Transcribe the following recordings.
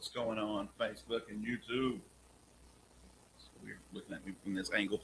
What's going on Facebook and YouTube? So we're looking at me from this angle.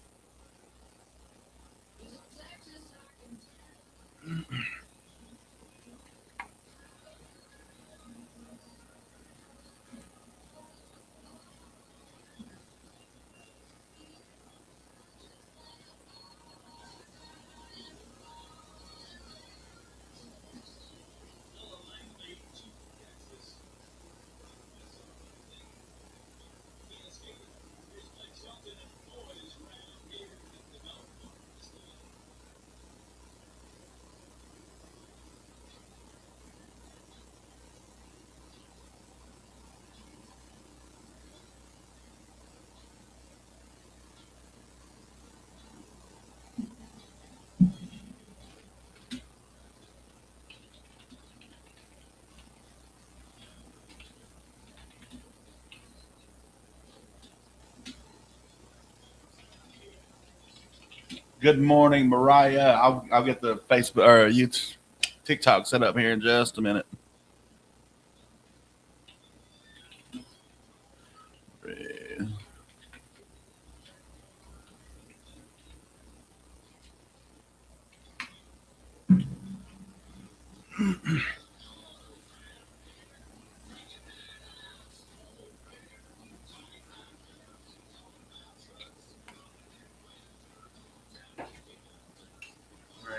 Good morning, Mariah. I'll get the Facebook or YouTube, TikTok set up here in just a minute.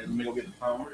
Let me go get the phone.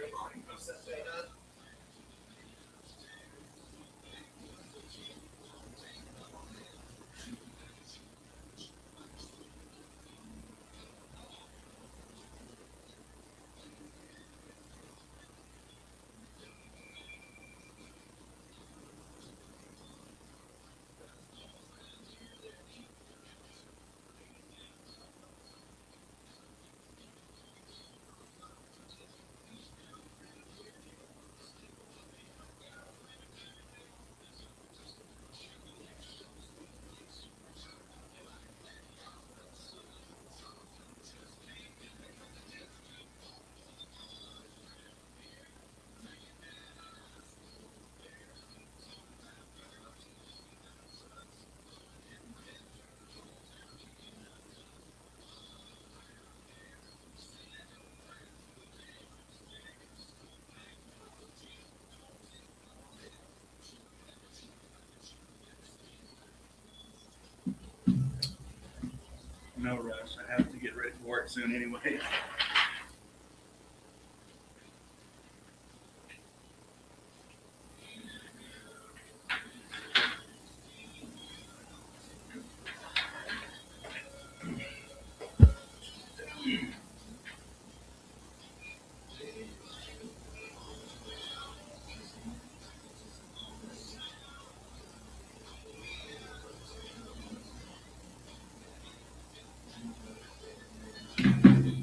No rush. I have to get ready for work soon anyway.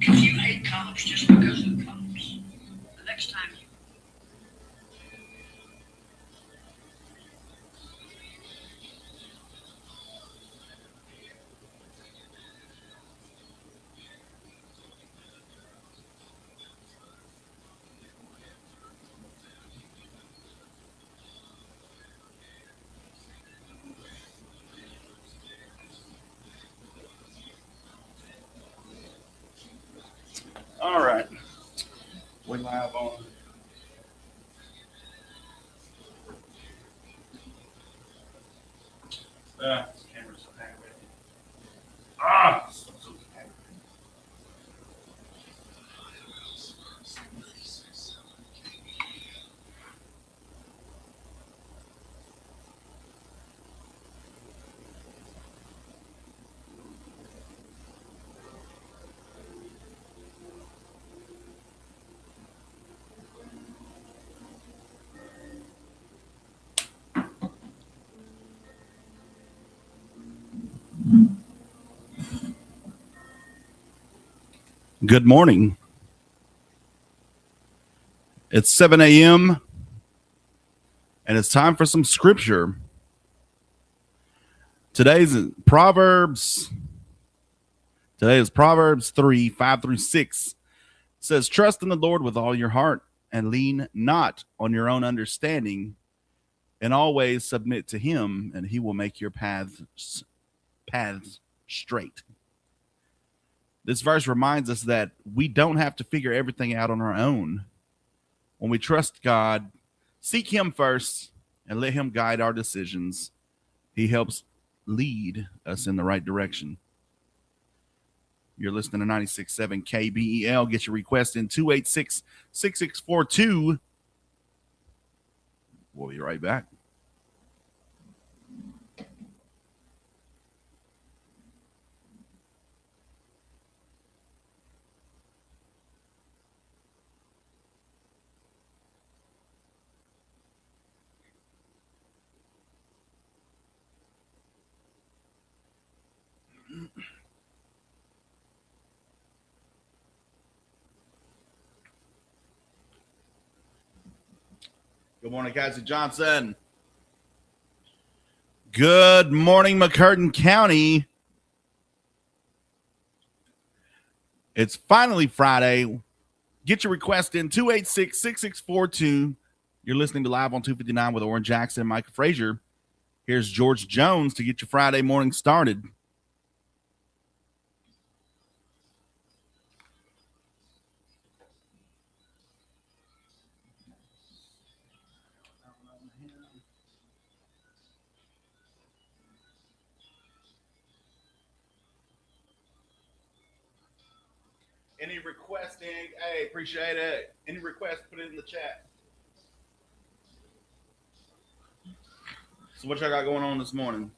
If you hate cops just because of cops, the next time you All right. We live on. Camera's so aggravating. So aggravating. Good morning. It's 7 a.m. and it's time for some scripture. Today's Proverbs. Today is Proverbs 3, 5 through 6. It says, trust in the Lord with all your heart and lean not on your own understanding. and always submit to him, and he will make your paths straight. This verse reminds us that we don't have to figure everything out on our own. When we trust God, seek him first, and let him guide our decisions, he helps lead us in the right direction. You're listening to 96.7 KBEL. Get your request in 286-6642. We'll be right back. Good morning, Cassie Johnson. Good morning, McCurtain County. It's finally Friday. Get your request in 286-6642. You're listening to Live on 259 with Oran Jackson and Micah Frazier. Here's George Jones to get your Friday morning started. Any requesting? Hey, appreciate it. Any requests, put it in the chat. So what y'all got going on this morning?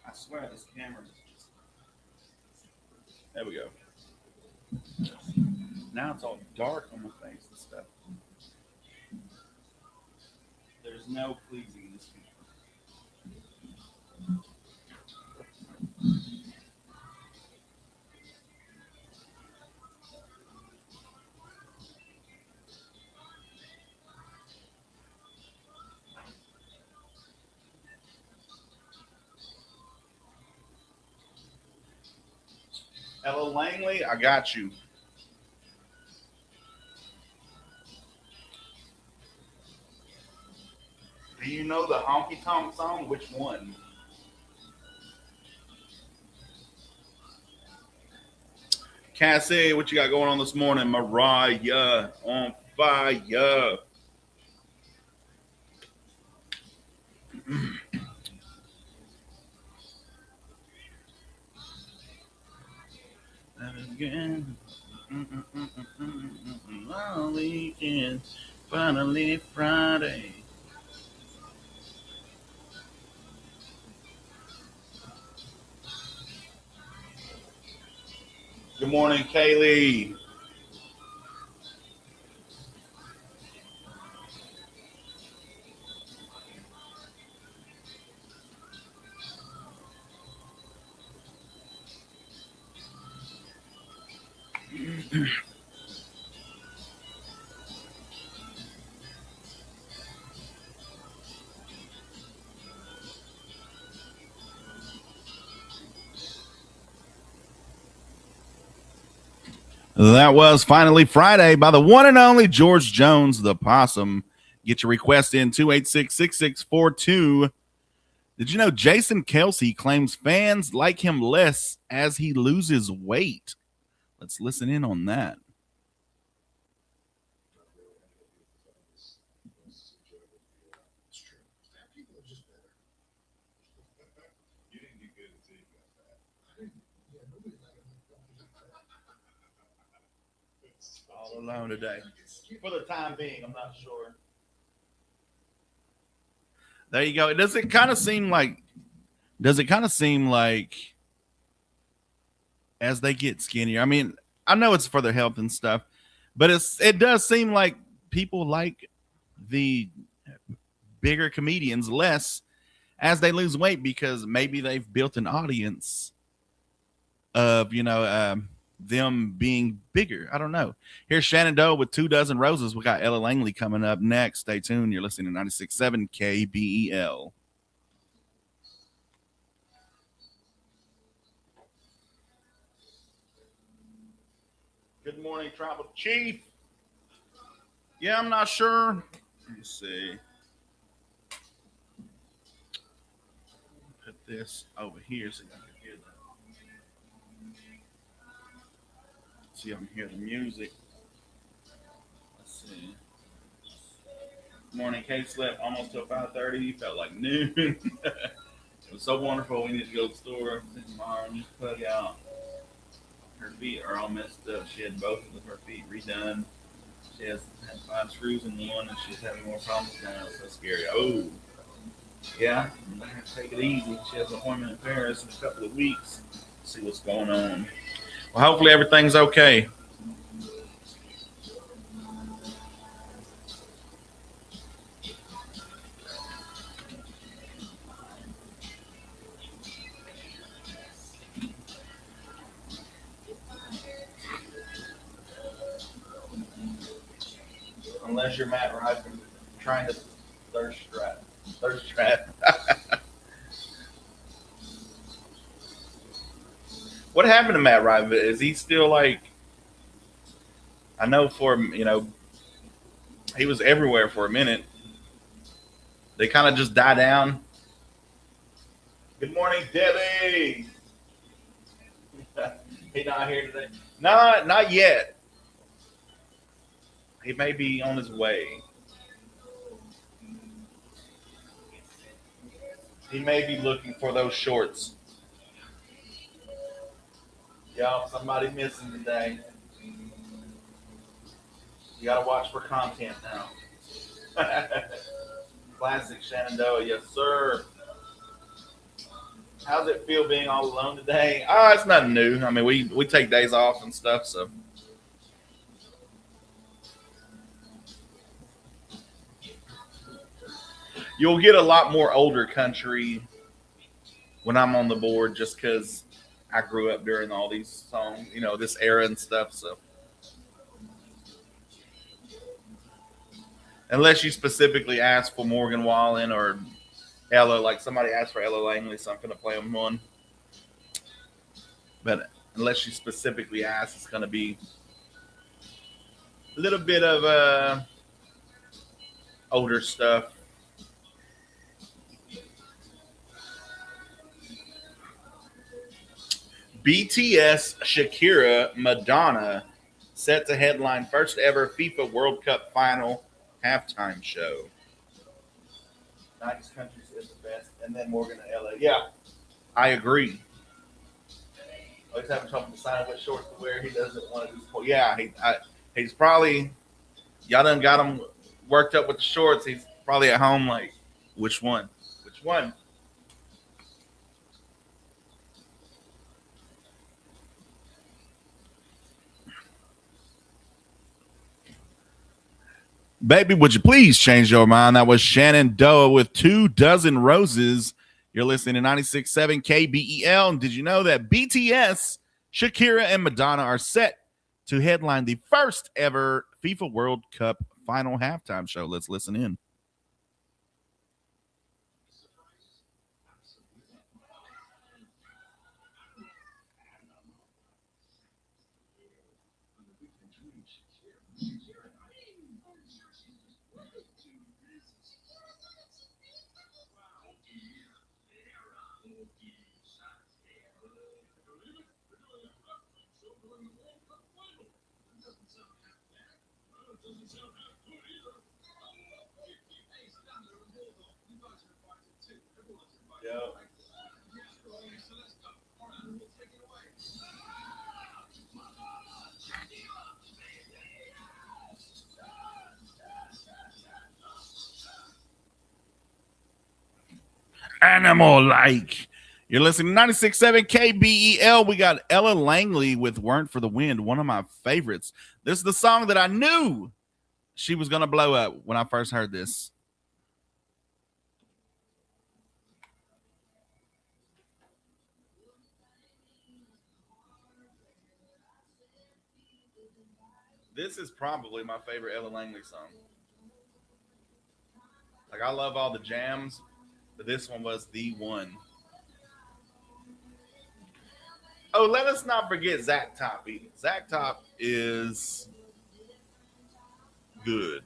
I swear this camera is just... There we go. Now it's all dark on my face and stuff. There's no pleasing this camera. Hello, Langley. I got you. Do you know the Honky Tonk song? Which one? Cassie, what you got going on this morning? Mariah on fire. Again. Long weekend, finally Friday. Good morning, Kaylee. That was finally Friday by the one and only George Jones, the Possum. Get your request in 286-6642. Did you know Jason Kelsey claims fans like him less as he loses weight? Let's listen in on that. All alone today. For the time being, I'm not sure. There you go. Does it kind of seem like as they get skinnier? I mean, I know it's for their health and stuff, but it does seem like people like the bigger comedians less as they lose weight because maybe they've built an audience of, them being bigger. I don't know. Here's Shenandoah with 24 Roses. We got Ella Langley coming up next. Stay tuned. You're listening to 96.7 KBEL. Good morning, Tribal Chief. Yeah, I'm not sure. Let me see. Put this over here so you can hear that. See, I can hear the music. Let's see. Morning, Kate slept almost till 5:30. Felt like noon. It was so wonderful. We need to go to the store. Mom just plug out. Her feet are all messed up. She had both of her feet redone. She had 5 screws in one, and she's having more problems now. It's so scary. Oh, yeah. I have to take it easy. She has an appointment in Paris in a couple of weeks. See what's going on. Well, hopefully everything's okay. Unless you're Matt Ryder trying to thirst trap. Thirst trap. What happened to Matt Ryder? Is he still like? I know he was everywhere for a minute. They kind of just die down. Good morning, Debbie. He not here today. Not yet. He may be on his way. He may be looking for those shorts. Y'all, somebody missing today. You gotta watch for content now. Classic Shenandoah, yes sir. How's it feel being all alone today? It's nothing new. I mean, we take days off and stuff, so. You'll get a lot more older country when I'm on the board just because I grew up during all these songs, this era and stuff. So, unless you specifically ask for Morgan Wallen or Ella, like somebody asked for Ella Langley, so I'm going to play them one. But unless you specifically ask, it's going to be a little bit of older stuff. BTS, Shakira, Madonna set to headline first ever FIFA World Cup final halftime show. Nice countries is the best, and then Morgan and LA. Yeah, I agree. Oh, he's having trouble deciding what shorts to wear. He doesn't want to do sport. Yeah, he's probably y'all done got him worked up with the shorts. He's probably at home like, which one? Which one? Baby, would you please change your mind? That was Shenandoah with 24 Roses. You're listening to 96.7 KBEL. And did you know that BTS, Shakira, and Madonna are set to headline the first ever FIFA World Cup final halftime show? Let's listen in. Animal like. You're listening to 96.7 KBEL. We got Ella Langley with Weren't for the Wind, one of my favorites. This is the song that I knew she was going to blow up when I first heard this. This is probably my favorite Ella Langley song. Like, I love all the jams, but this one was the one. Oh, let us not forget Zach Top either. Zach Top is good.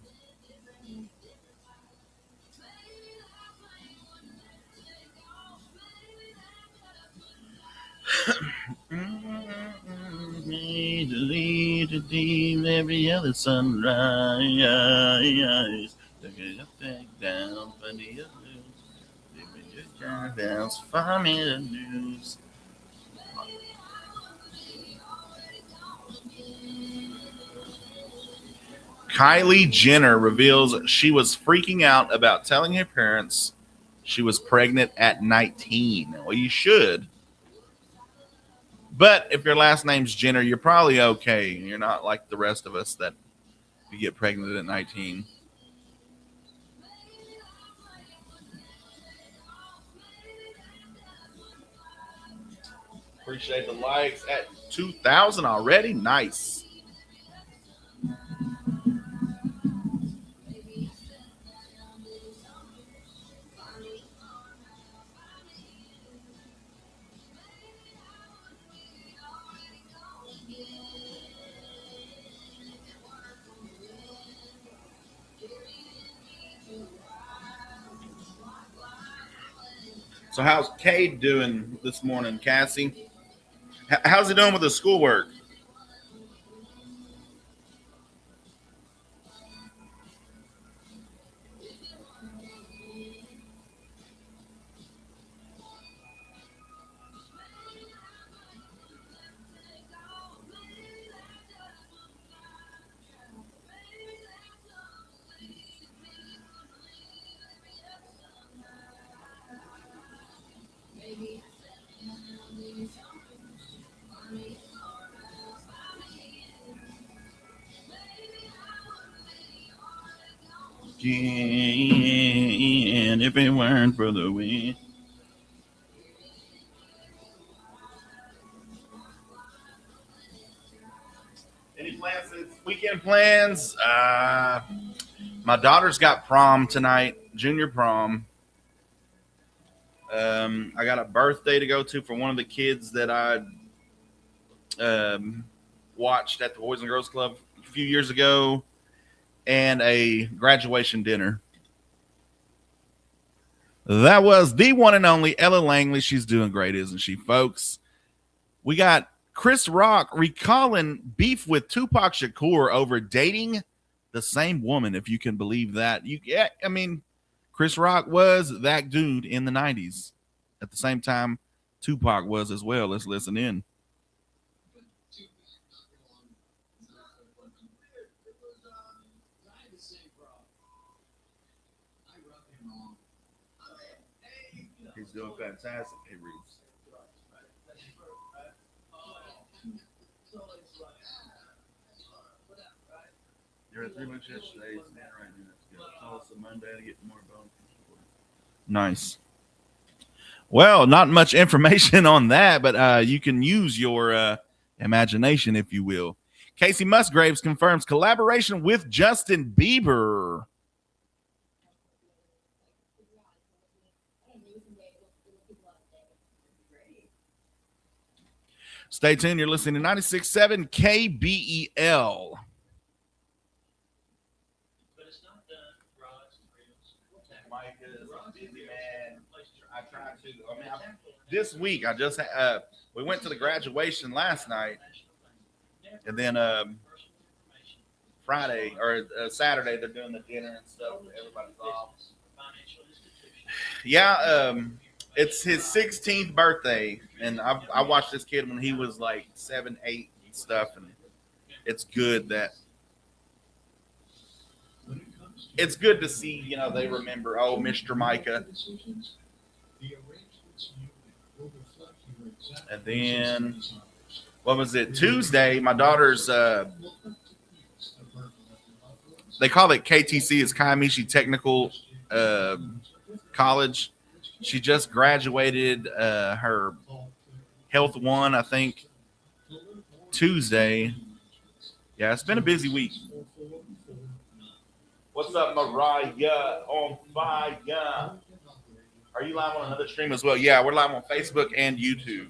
Every other sunrise. Down, find me the news. Kylie Jenner reveals she was freaking out about telling her parents she was pregnant at 19. Well, you should. But if your last name's Jenner, you're probably okay. You're not like the rest of us that you get pregnant at 19. Appreciate the likes at 2,000 already. Nice. So how's Cade doing this morning, Cassie? How's he doing with his schoolwork? And if it weren't for the wind. Any plans this weekend plans? My daughter's got prom tonight, junior prom. I got a birthday to go to for one of the kids that I watched at the Boys and Girls Club a few years ago, and a graduation dinner. That was the one and only Ella Langley. She's doing great, isn't she, folks? We got Chris Rock recalling beef with Tupac Shakur over dating the same woman, if you can believe that. I mean, Chris Rock was that dude in the 90s. At the same time, Tupac was as well. Let's listen in. He's doing fantastic. Hey, Reeves. You're at 3 months yesterday. It's man right now. Let's go. Call us on Monday to get more bone. Nice. Well, not much information on that, but you can use your imagination, if you will. Casey Musgraves confirms collaboration with Justin Bieber. Stay tuned. You're listening to 96.7 KBEL. But it's not done, Micah is a busy man. I tried to. I mean, this week I just we went to the graduation last night, and then Friday or Saturday they're doing the dinner and stuff. Everybody's off. Yeah, it's his 16th birthday, and I watched this kid when he was like 7, 8 and stuff, and it's good to see, they remember, Mr. Micah. And then, what was it? Tuesday, my daughter's, they call it KTC, it's Kiamichi Technical College. She just graduated her Health 1, I think, Tuesday. Yeah, it's been a busy week. What's up, Mariah on fire? Are you live on another stream as well? Yeah, we're live on Facebook and YouTube.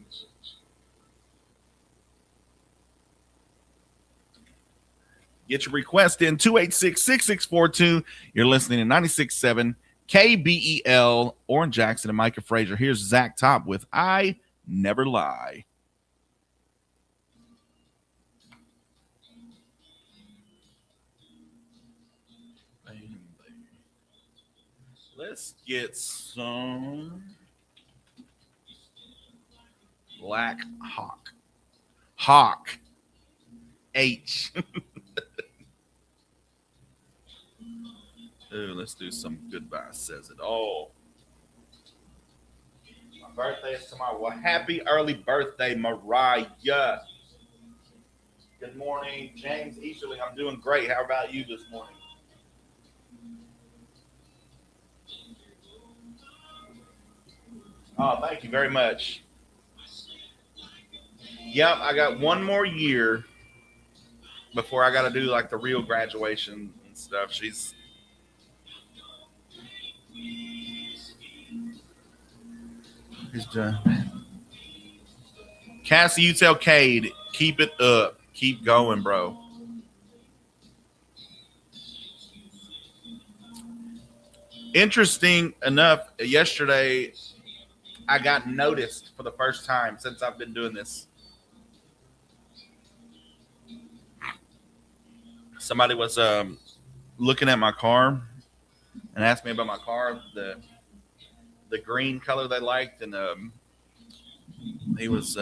Get your request in 286-6642. You're listening to 96.7 KBEL, Oran Jackson and Micah Frazier. Here's Zach Top with I Never Lie. Let's get some Black Hawk. Hawk. H. Ooh, let's do some Goodbye Says It All. My birthday is tomorrow. Well, happy early birthday, Mariah. Good morning, James Easterling. I'm doing great. How about you this morning? Oh, thank you very much. Yep, I got one more year before I got to do like the real graduation and stuff. She's done. Cassie, you tell Cade, keep it up. Keep going, bro. Interesting enough, yesterday I got noticed for the first time since I've been doing this. Somebody was looking at my car and asked me about my car, the green color they liked, and he was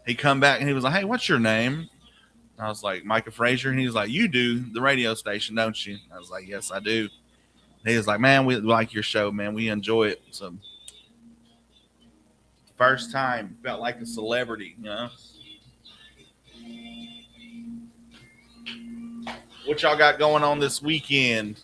he come back and he was like, "Hey, what's your name?" I was like, "Micah Frazier," and he was like, "You do the radio station, don't you?" I was like, "Yes, I do." And he was like, "Man, we like your show, man. We enjoy it." So first time felt like a celebrity, you know. What y'all got going on this weekend?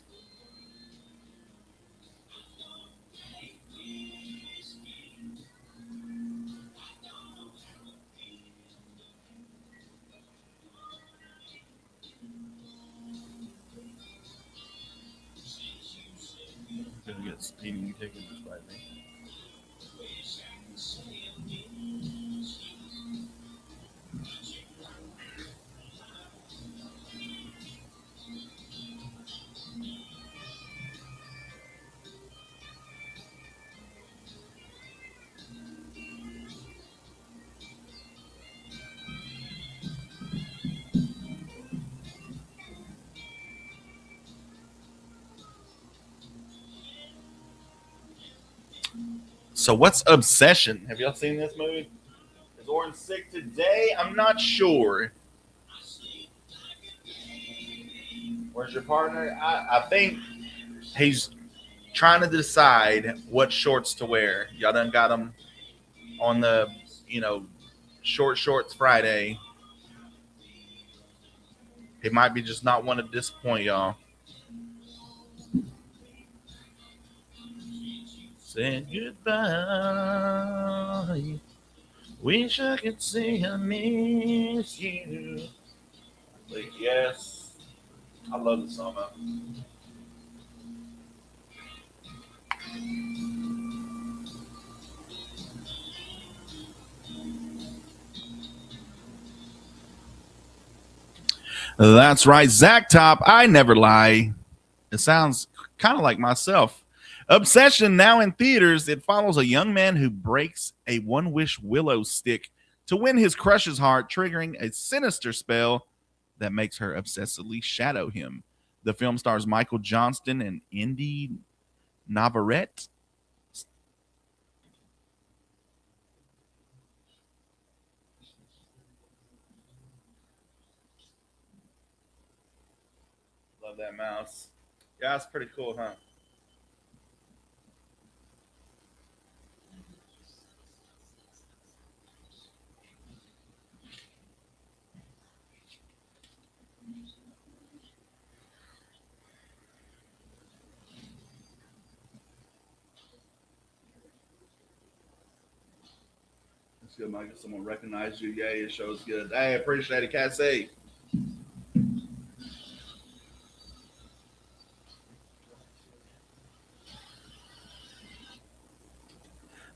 Gonna get speeding tickets by me. So what's Obsession? Have y'all seen this movie? Is Oran sick today? I'm not sure. Where's your partner? I think he's trying to decide what shorts to wear. Y'all done got him on the, short shorts Friday. He might be just not want to disappoint y'all. Said goodbye. Wish I could say I miss you. But yes, I love the song. That's right, Zach Top. I never lie. It sounds kind of like myself. Obsession now in theaters. It follows a young man who breaks a one-wish willow stick to win his crush's heart, triggering a sinister spell that makes her obsessively shadow him. The film stars Michael Johnston and Indy Navarrete. Love that mouse. Yeah, it's pretty cool, huh? It's good, Mike. Someone recognized you. Yay, it shows good. Hey, appreciate it, Cassie.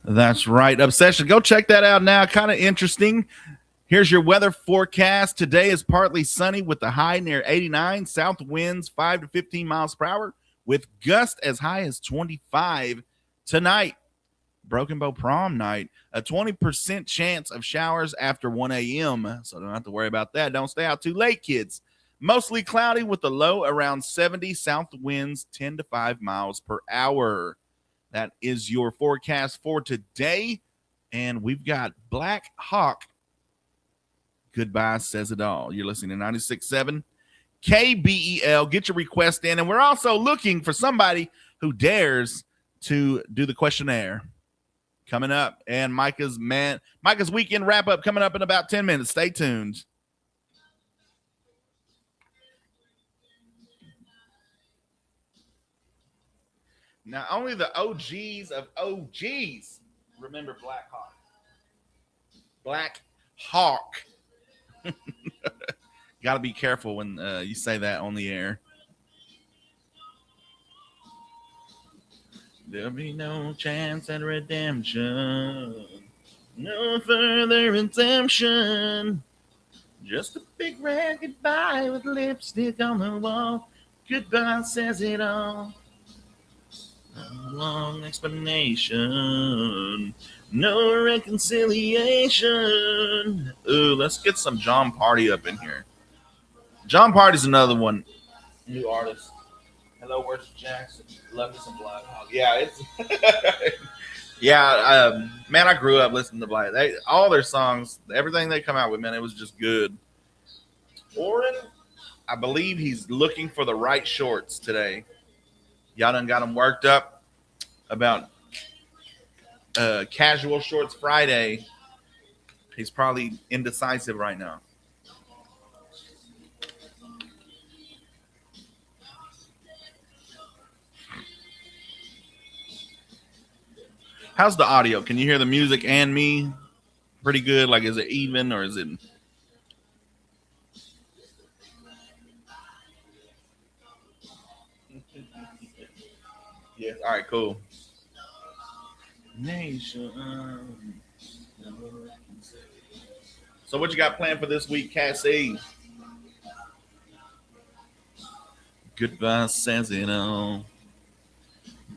That's right. Obsession. Go check that out now. Kind of interesting. Here's your weather forecast. Today is partly sunny with the high near 89. South winds 5 to 15 miles per hour with gusts as high as 25. Tonight, Broken Bow prom night, a 20% chance of showers after 1 a.m. So don't have to worry about that. Don't stay out too late, kids. Mostly cloudy with the low around 70. South winds 10 to 5 miles per hour. That is your forecast for today. And we've got Black Hawk. Goodbye says it all. You're listening to 96.7 KBEL. Get your request in. And we're also looking for somebody who dares to do the questionnaire coming up. And Micah's weekend wrap up coming up in about 10 minutes. Stay tuned. Now, only the OGs of OGs remember Black Hawk. Black Hawk. Got to be careful when you say that on the air. There'll be no chance at redemption. No further redemption. Just a big red goodbye with lipstick on the wall. Goodbye says it all. A long explanation. No reconciliation. Ooh, let's get some John Party up in here. John Party's another one. New artist. Hello, where's Jackson? Love me some Black Hawk. Yeah, it's yeah. Man, I grew up listening to Black. All their songs, everything they come out with, man, it was just good. Oran, I believe he's looking for the right shorts today. Y'all done got him worked up about casual shorts Friday. He's probably indecisive right now. How's the audio? Can you hear the music and me pretty good? Like, is it even or is it? Yeah. All right, cool. Nation. So what you got planned for this week, Cassie? Goodbye says it all.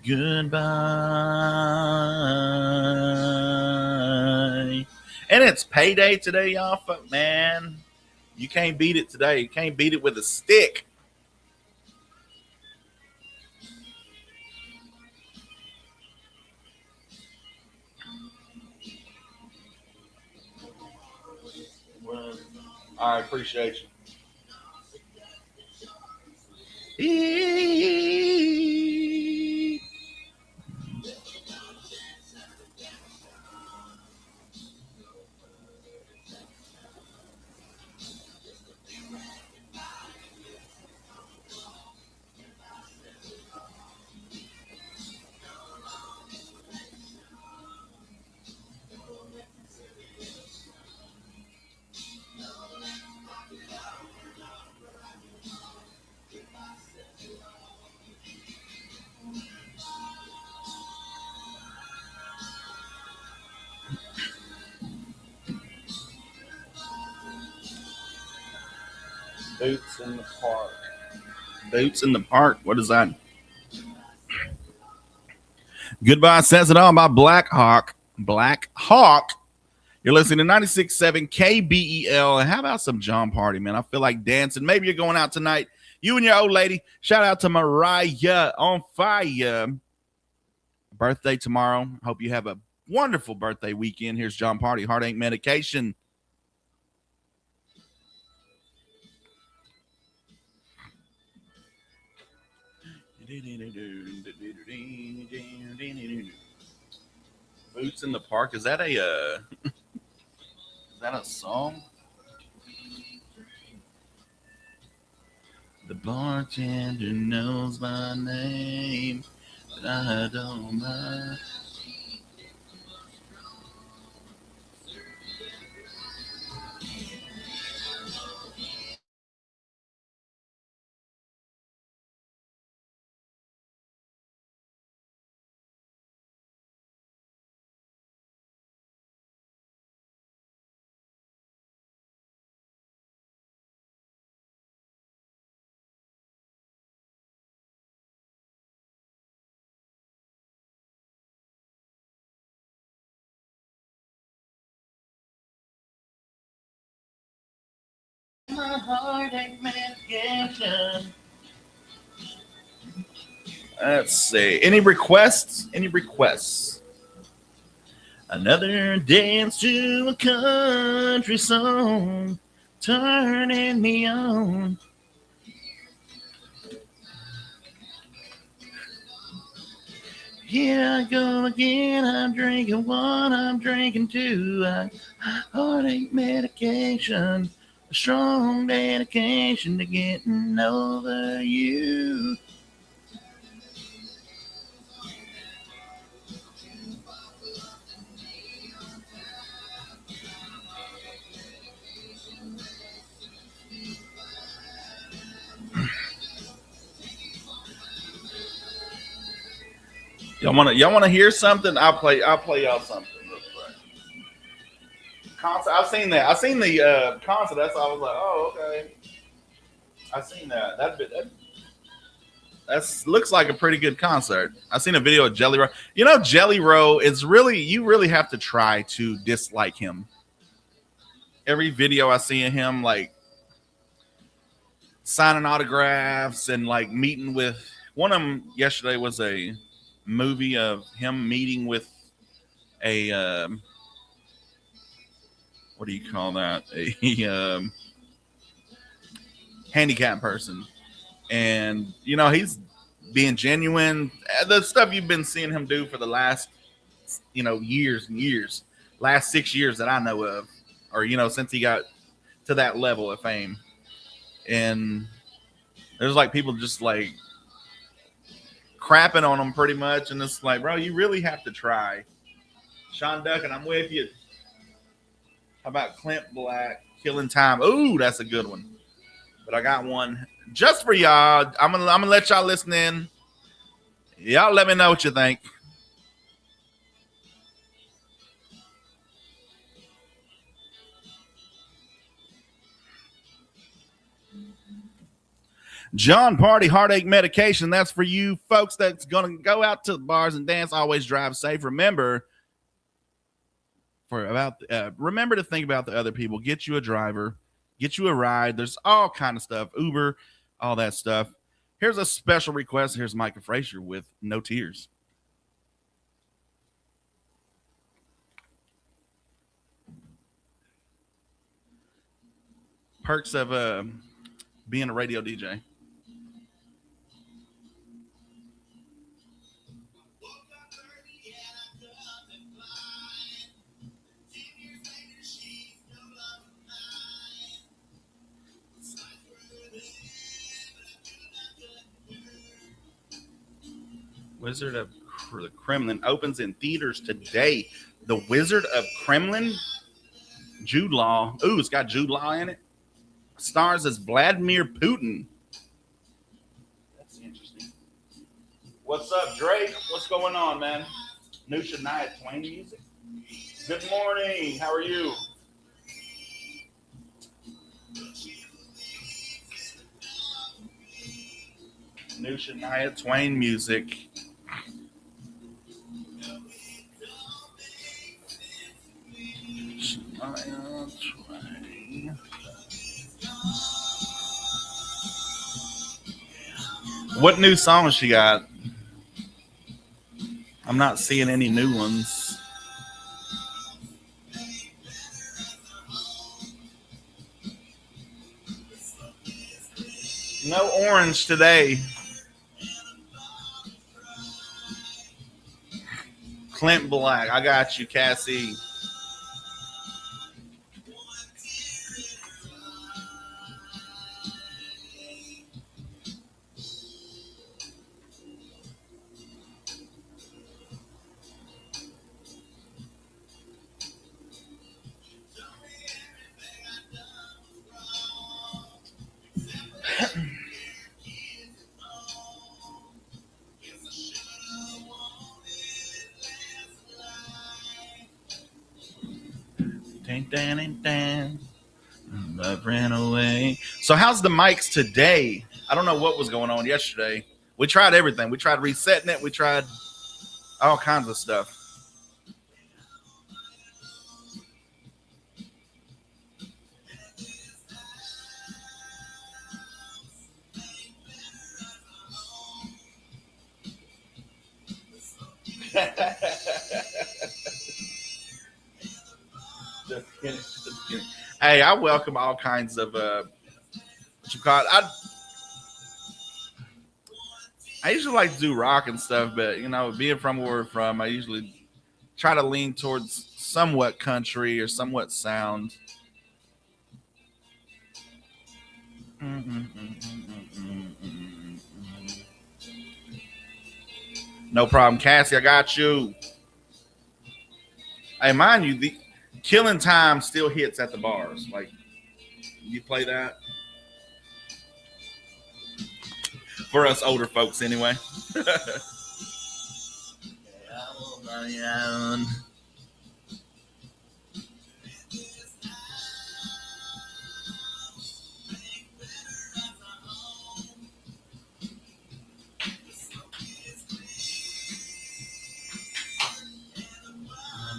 Goodbye. And it's payday today, y'all. Fuck, man. You can't beat it today. You can't beat it with a stick. Well, I appreciate you. Boots in the park. Boots in the park. What is that? Goodbye says it all by Black Hawk. Black Hawk. You're listening to 96.7 KBEL. And how about some John Party, man? I feel like dancing. Maybe you're going out tonight. You and your old lady. Shout out to Mariah on fire. Birthday tomorrow. Hope you have a wonderful birthday weekend. Here's John Party. Heartache Medication. Boots in the Park. Is that a song? The bartender knows my name, but I don't mind. my heartache medication. Let's see. Any requests? Any requests? Another dance to a country song, turning me on. Here I go again. I'm drinking one, I'm drinking two. Heartache medication, a strong dedication to getting over you. Y'all wanna hear something? I'll play y'all something real quick. Concert. I've seen that. I've seen the concert. That's why I was like, oh, okay. I've seen that. That looks like a pretty good concert. I've seen a video of Jelly Roll. You know, Jelly Roll is really, you really have to try to dislike him. Every video I see of him, like signing autographs and like meeting with, one of them yesterday was a movie of him meeting with a what do you call that, a handicapped person, and you know he's being genuine. The stuff you've been seeing him do for the last years and years, last 6 years that I know of, or since he got to that level of fame. And there's like people just like crapping on him pretty much, and it's like, bro, you really have to try. Sean Duncan, I'm with you. How about Clint Black, Killing Time? Ooh, that's a good one. But I got one just for y'all. I'm gonna let y'all listen in. Y'all let me know what you think. John Party Heartache Medication. That's for you folks that's going to go out to the bars and dance. Always drive safe. Remember to think about the other people. Get you a driver. Get you a ride. There's all kind of stuff. Uber, all that stuff. Here's a special request. Here's Micah Frazier with No Tears. Perks of being a radio DJ. Wizard of the Kremlin opens in theaters today. The Wizard of Kremlin, Jude Law. Ooh, it's got Jude Law in it. Stars as Vladimir Putin. That's interesting. What's up, Drake? What's going on, man? New Shania Twain music. Good morning. How are you? New Shania Twain music. What new songs she got? I'm not seeing any new ones. No orange today. Clint Black. I got you, Cassie. Love ran away. So how's the mics today? I don't know what was going on yesterday. We tried everything. We tried resetting it. We tried all kinds of stuff. Just kidding, just kidding. Hey, I welcome all kinds of what you call it. I usually like to do rock and stuff, but being from where we're from, I usually try to lean towards somewhat country or somewhat sound. No problem, Cassie. I got you. Hey, mind you, the Killing Time still hits at the bars. Like, you play that for us older folks, anyway.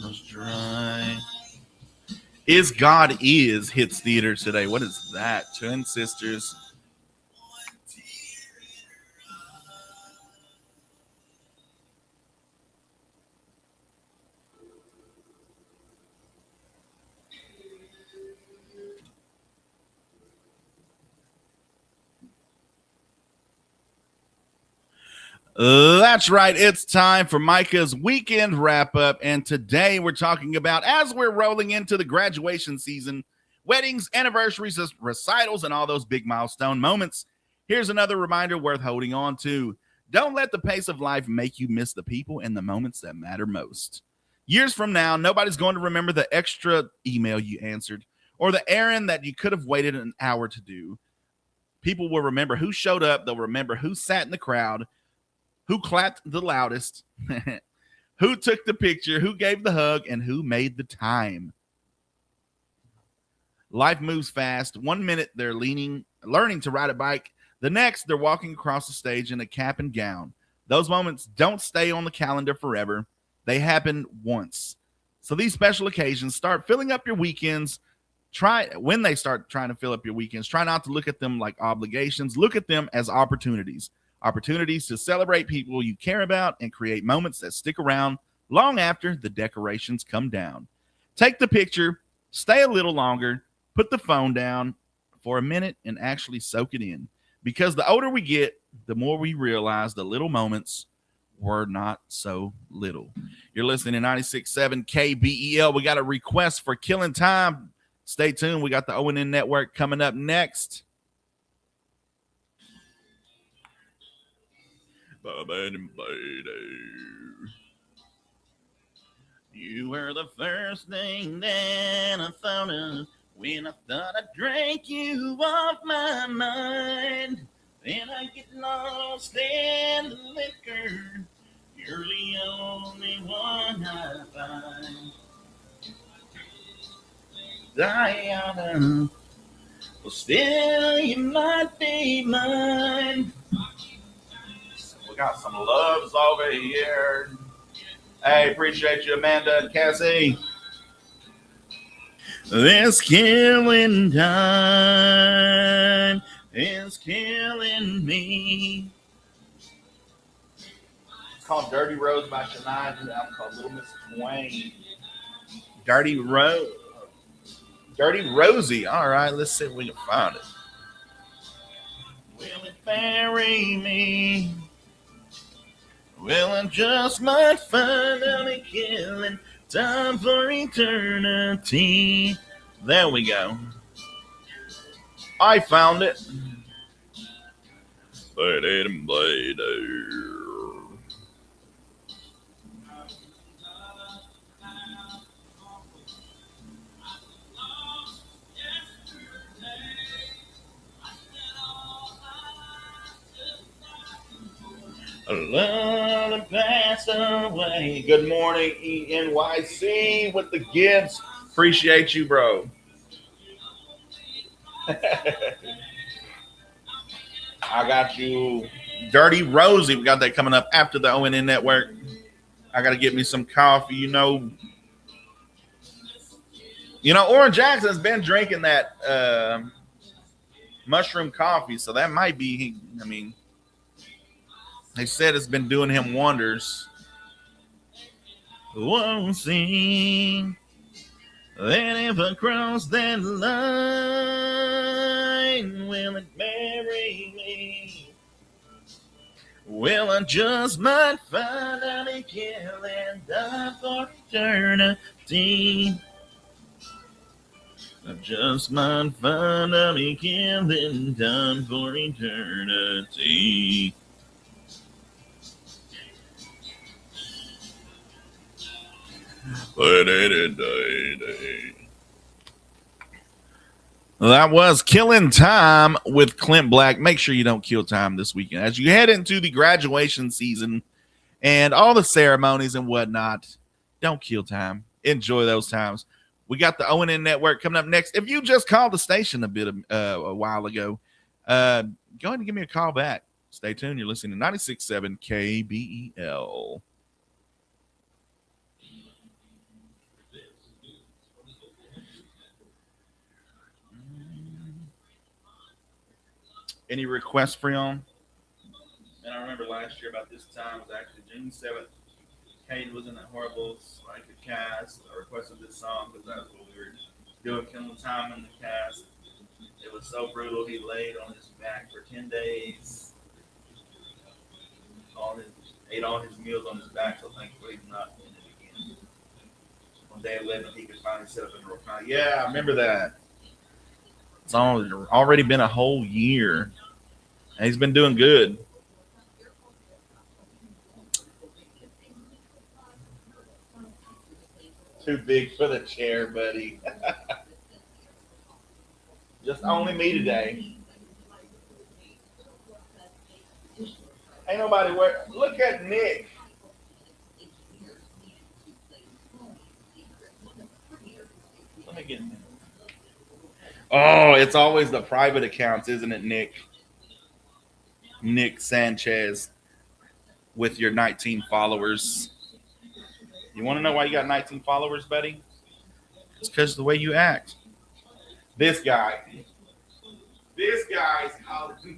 Almost dry. Is God Is hits theaters today. What is that? Twin Sisters. That's right. It's time for Micah's weekend wrap up. And today we're talking about, as we're rolling into the graduation season, weddings, anniversaries, recitals, and all those big milestone moments. Here's another reminder worth holding on to. Don't let the pace of life make you miss the people and the moments that matter most. Years from now, nobody's going to remember the extra email you answered or the errand that you could have waited an hour to do. People will remember who showed up. They'll remember who sat in the crowd, who clapped the loudest, who took the picture, who gave the hug, and who made the time. Life moves fast. 1 minute they're learning to ride a bike. The next they're walking across the stage in a cap and gown. Those moments don't stay on the calendar forever. They happen once. So these special occasions start filling up your weekends. When they start trying to fill up your weekends, try not to look at them like obligations. Look at them as opportunities. Opportunities to celebrate people you care about and create moments that stick around long after the decorations come down. Take the picture, stay a little longer, put the phone down for a minute and actually soak it in. Because the older we get, the more we realize the little moments were not so little. You're listening to 96.7 KBEL. We got a request for Killing Time. Stay tuned. We got the O&N Network coming up next. You were the first thing that I thought of when I thought I drank you off my mind. Then I get lost in the liquor. You're the only one I find. Diana, well, still you might be mine. We got some loves over here. Hey, appreciate you, Amanda and Cassie. This killing time is killing me. It's called Dirty Rose by Shania. The album called Little Miss Twain. Dirty Rosie. All right, let's see if we can find it. Will it bury me? Well, I just might find out a killing time for eternity. There we go. I found it. A love passed away. Good morning, ENYC with the gifts. Appreciate you, bro. I got you. Dirty Rosie. We got that coming up after the O&N Network. I got to get me some coffee. Oran Jackson's been drinking that mushroom coffee, so that might be, they said it's been doing him wonders. won't sing. Then if I cross that line, will it marry me? Well, I just might find out it kill and die for eternity. I just might find out he killed and died for eternity. Well, that was Killing Time with Clint Black. Make sure you don't kill time this weekend. As you head into the graduation season and all the ceremonies and whatnot, don't kill time. Enjoy those times. We got the ONN Network coming up next. If you just called the station a while ago, go ahead and give me a call back. Stay tuned. You're listening to 96.7 KBEL. Any requests for y'all? And I remember last year about this time was actually June 7th. Kate was in that horrible Micah cast. I requested this song because that's what we were doing, killing time in the cast. It was so brutal. He laid on his back for 10 days. Ate all his meals on his back, so thankfully he's not in it again. On day 11, he could finally sit up in the recliner. Yeah, I remember that. It's already been a whole year. And he's been doing good. Too big for the chair, buddy. Just only me today. Ain't nobody where. Look at Nick. Let me get him. Oh, it's always the private accounts, isn't it, Nick? Nick Sanchez with your 19 followers. You want to know why you got 19 followers, buddy? It's because of the way you act. This guy's calling too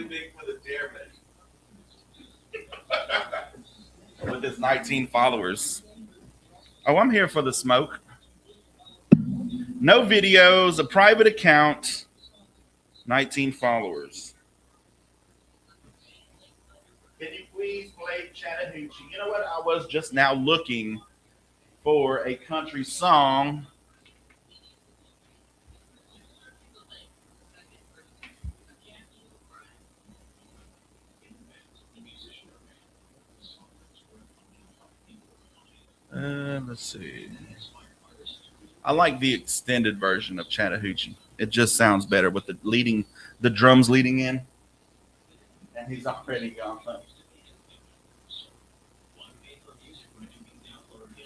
big for the chair, buddy. With his 19 followers. Oh, I'm here for the smoke. No videos, a private account, 19 followers. Can you please play Chattahoochee? You know what? I was just now looking for a country song. Let's see. I like the extended version of Chattahoochee. It just sounds better with the drums leading in. And he's already gone.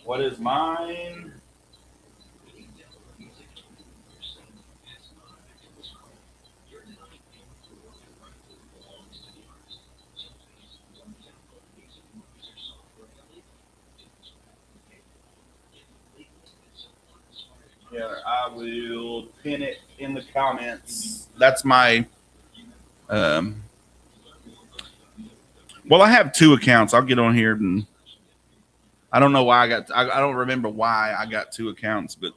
What is mine? Yeah, I will pin it in the comments. That's my. Well, I have two accounts. I'll get on here and I don't know why I don't remember why I got two accounts, but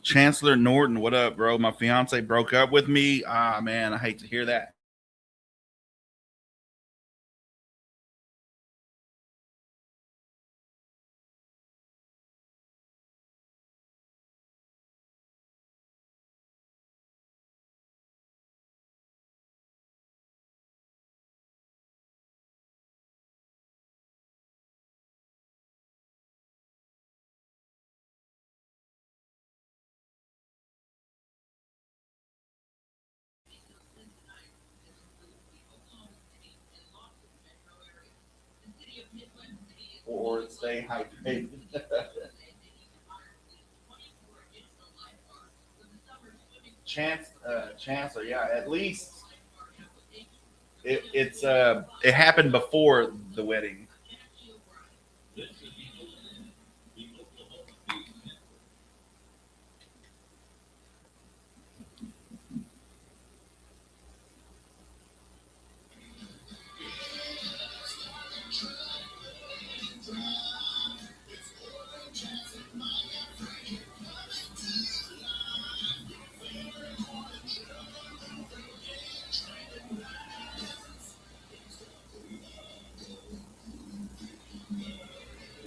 Chancellor Norton, what up, bro? My fiance broke up with me. Ah, man, I hate to hear that. Or stay hydrated. Chancellor, yeah, at least it happened before the wedding.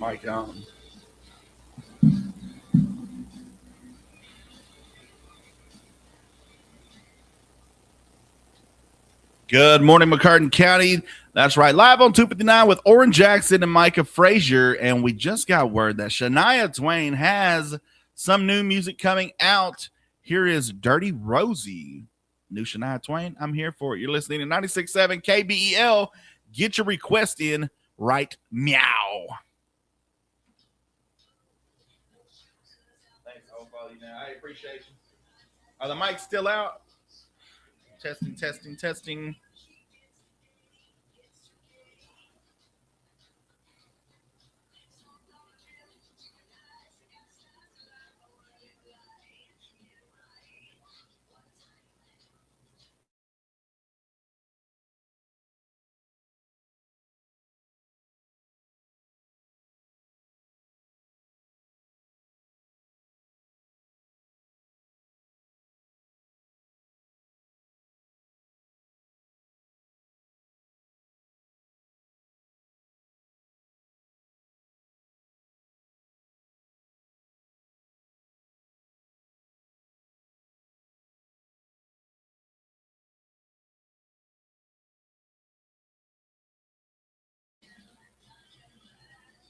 Micah on. Good morning, McCartan County. That's right. Live on 259 with Oran Jackson and Micah Frazier. And we just got word that Shania Twain has some new music coming out. Here is Dirty Rosie. New Shania Twain. I'm here for it. You're listening to 96.7 KBEL. Get your request in right meow. Thanks, I appreciate you. Are the mics still out? Testing.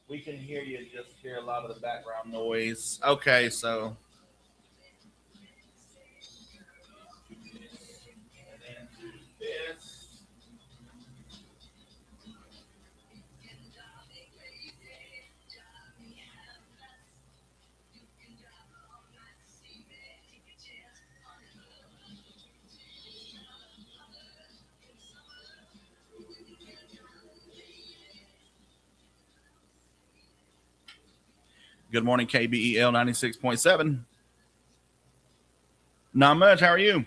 We can hear you, just hear a lot of the background noise. Okay, so. Good morning, KBEL 96.7. Not much. How are you?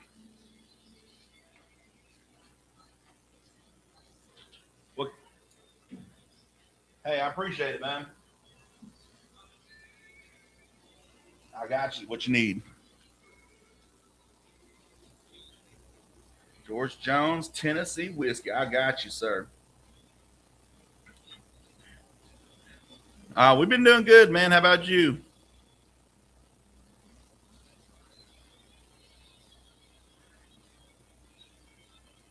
Well, hey, I appreciate it, man. I got you. What you need? George Jones, Tennessee whiskey. I got you, sir. We've been doing good, man. How about you?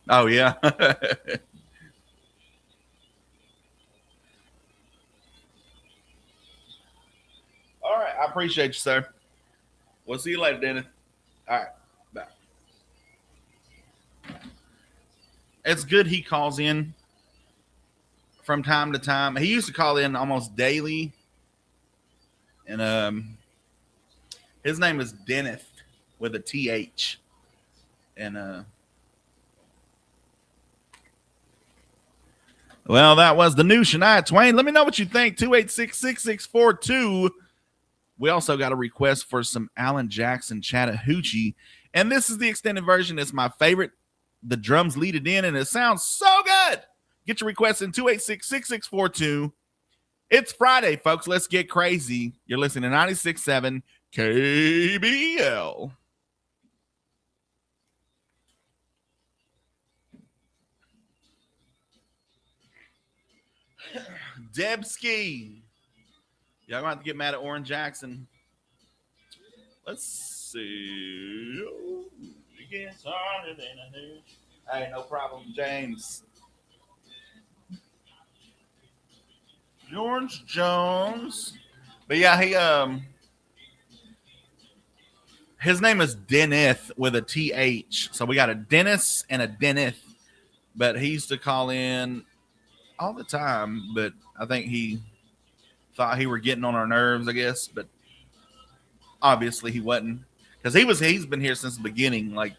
Oh, yeah. All right. I appreciate you, sir. We'll see you later, Dennis. All right. Bye. It's good he calls in from time to time. He used to call in almost daily. And his name is Dennis with a TH. And well, that was the new Shania Twain. Let me know what you think. 286-6642. We also got a request for some Alan Jackson Chattahoochee. And this is the extended version. It's my favorite. The drums lead it in, and it sounds so good. Get your request in 286-6642. It's Friday, folks. Let's get crazy. You're listening to 96.7 KBL. Debski. Y'all gonna have to get mad at Oran Jackson. Let's see. Hey, no problem, James. George Jones. But yeah, his name is Dennis with a TH. So we got a Dennis and a Dennis. But he used to call in all the time, but I think he thought he were getting on our nerves, I guess, but obviously he wasn't, because he's been here since the beginning, like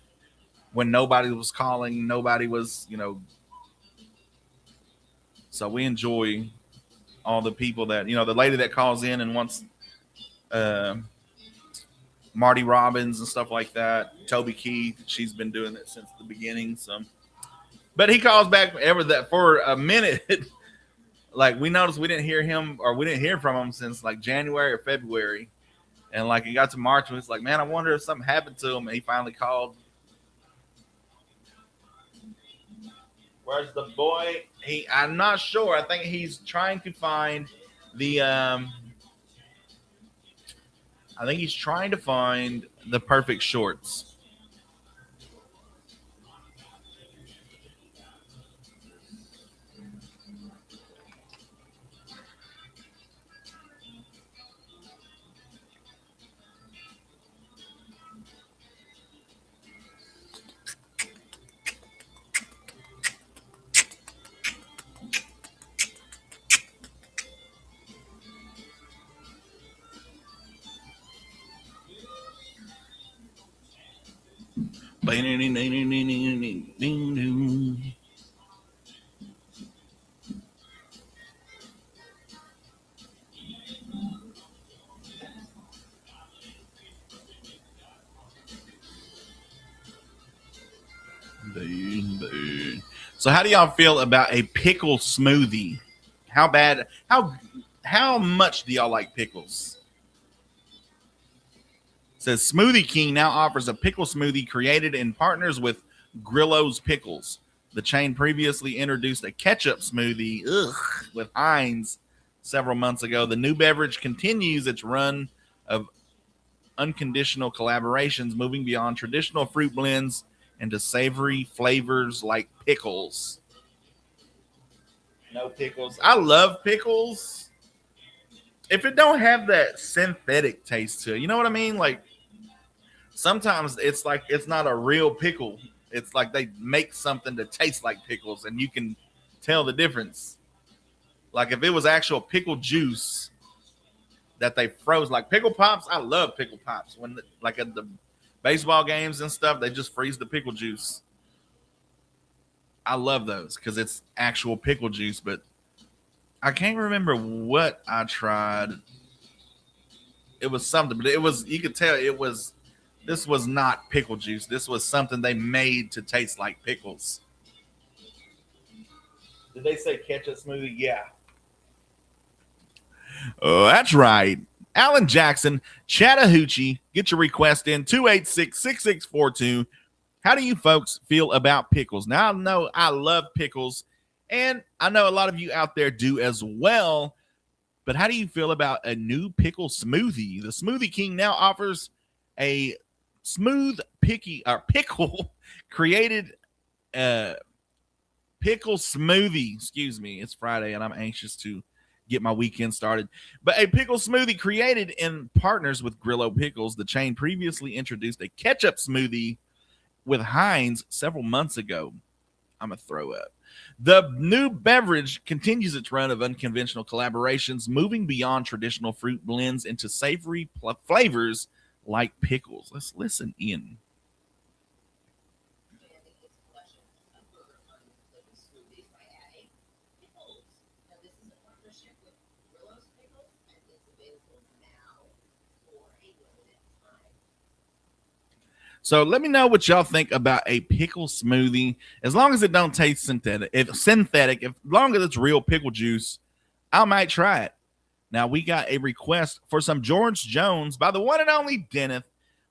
when nobody was calling, nobody was, so we enjoy all the people that, the lady that calls in and wants Marty Robbins and stuff like that, Toby Keith, she's been doing it since the beginning. So, but he calls back for a minute. Like, we noticed we didn't hear from him since like January or February. And like it got to March and it's like, man, I wonder if something happened to him. And he finally called. Where's the boy? I'm not sure. I think he's trying to find The I think he's trying to find the perfect shorts. So how do y'all feel about a pickle smoothie? How bad? How much do y'all like pickles? It says Smoothie King now offers a pickle smoothie created in partners with Grillo's Pickles. The chain previously introduced a ketchup smoothie with Heinz several months ago. The new beverage continues its run of unconditional collaborations, moving beyond traditional fruit blends into savory flavors like pickles. No pickles. I love pickles. If it don't have that synthetic taste to it, you know what I mean? Like sometimes it's like it's not a real pickle. It's like they make something to taste like pickles, and you can tell the difference. Like if it was actual pickle juice that they froze, like pickle pops. I love pickle pops when, like at the baseball games and stuff, they just freeze the pickle juice. I love those because it's actual pickle juice. But I can't remember what I tried. It was something, but it was, you could tell it was, this was not pickle juice. This was something they made to taste like pickles. Did they say ketchup smoothie? Yeah. Oh, that's right. Alan Jackson, Chattahoochee, get your request in 286-6642. How do you folks feel about pickles? Now, I know I love pickles, and I know a lot of you out there do as well. But how do you feel about a new pickle smoothie? The Smoothie King now offers a smooth pickle created pickle smoothie. Excuse me, it's Friday and I'm anxious to get my weekend started. But a pickle smoothie created in partners with Grillo Pickles. The chain previously introduced a ketchup smoothie with Heinz several months ago. I'm gonna throw up. The new beverage continues its run of unconventional collaborations, moving beyond traditional fruit blends into savory flavors like pickles. Let's listen in. So let me know what y'all think about a pickle smoothie. As long as it don't taste synthetic, as long as it's real pickle juice, I might try it. Now we got a request for some George Jones by the one and only Dennis.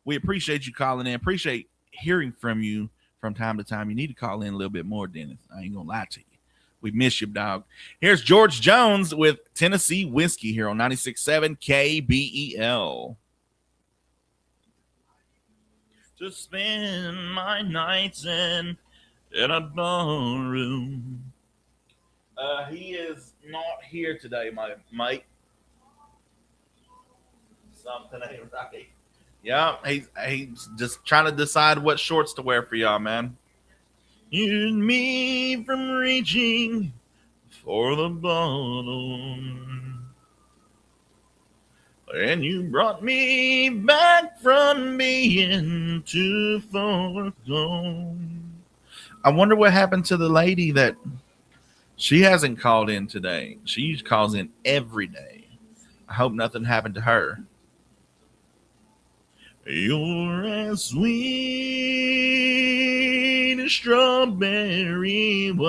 We appreciate you calling in. Appreciate hearing from you from time to time. You need to call in a little bit more, Dennis. I ain't gonna lie to you. We miss you, dog. Here's George Jones with Tennessee Whiskey here on 96.7 KBEL. To spend my nights in a ballroom. He is not here today, my mate. Something ain't right. Yeah, he's just trying to decide what shorts to wear for y'all, man. You and me from reaching for the bottom. And you brought me back from being too far gone. I wonder what happened to the lady that she hasn't called in today. She calls in every day. I hope nothing happened to her. You're as sweet as strawberry wine.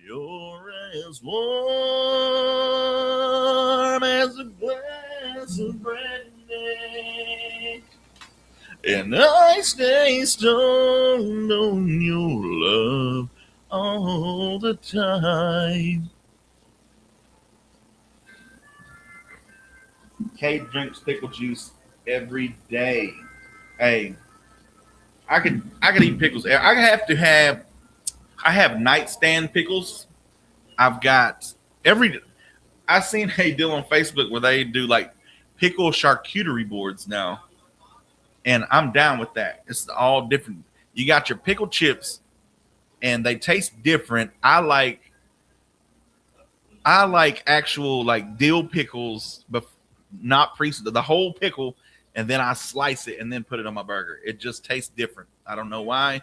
You're as warm as a glass of brandy, and I stay stoned on your love all the time. Kate drinks pickle juice every day. Hey, I could eat pickles. I have nightstand pickles. I've got every. I seen a deal on Facebook where they do like pickle charcuterie boards now, and I'm down with that. It's all different. You got your pickle chips, and they taste different. I like actual like dill pickles, but not pre the whole pickle, and then I slice it and then put it on my burger. It just tastes different. I don't know why.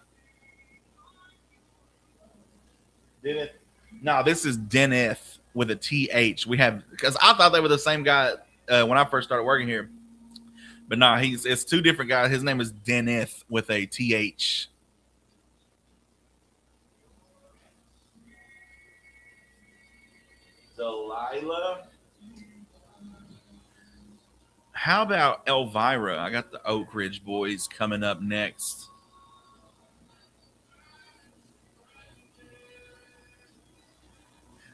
Did it? No, this is Deneth with a TH. We have because I thought they were the same guy when I first started working here, but no, it's two different guys. His name is Deneth with a TH. Delilah. How about Elvira? I got the Oak Ridge Boys coming up next.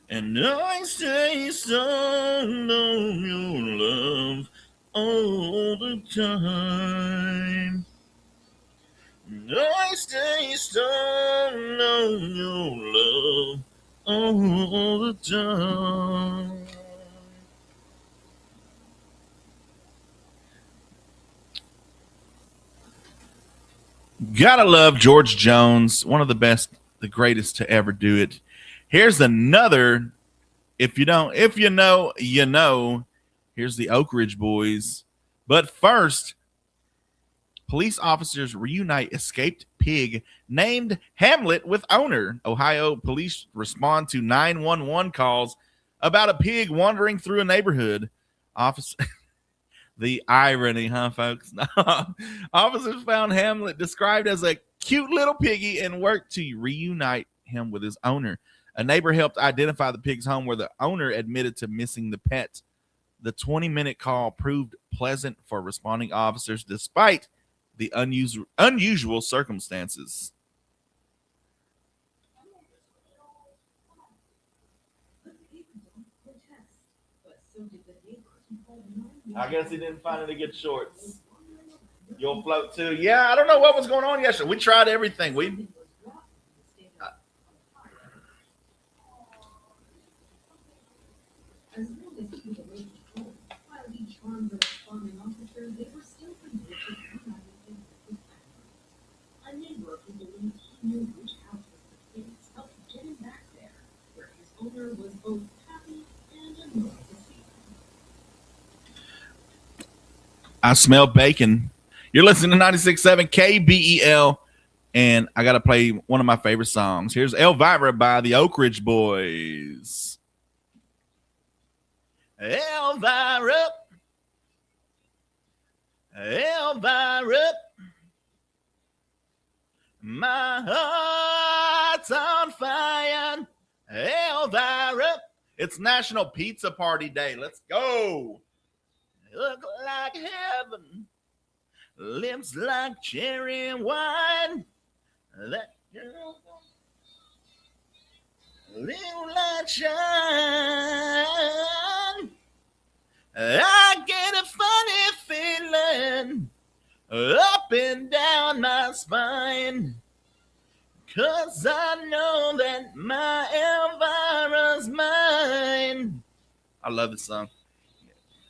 And I stay strong on your love all the time. And I stay strong on your love all the time. Gotta love George Jones, one of the best, the greatest to ever do it. Here's another. If you don't, if you know, you know. Here's the Oak Ridge Boys. But first, police officers reunite escaped pig named Hamlet with owner. Ohio police respond to 911 calls about a pig wandering through a neighborhood. Officer. The irony, huh, folks? Officers found Hamlet described as a cute little piggy and worked to reunite him with his owner. A neighbor helped identify the pig's home where the owner admitted to missing the pet. The 20-minute call proved pleasant for responding officers despite the unusual circumstances. I guess he didn't find any good shorts. You'll float too. Yeah, I don't know what was going on yesterday. We tried everything. As long as he was away from home, while he charmed the responding officer, they were still convinced of reuniting with his family. A neighbor who believed he knew which house was the pig's helped get him back there, where his owner was both happy and annoyed to see him. I smell bacon. You're listening to 96.7 KBEL, and I got to play one of my favorite songs. Here's Elvira by the Oak Ridge Boys. Elvira, Elvira, my heart's on fire. Elvira, it's National Pizza Party Day. Let's go. Look like heaven, lips like cherry wine. That girl, little light shine. I get a funny feeling up and down my spine, 'cause I know that my Elvira's mine. I love this song.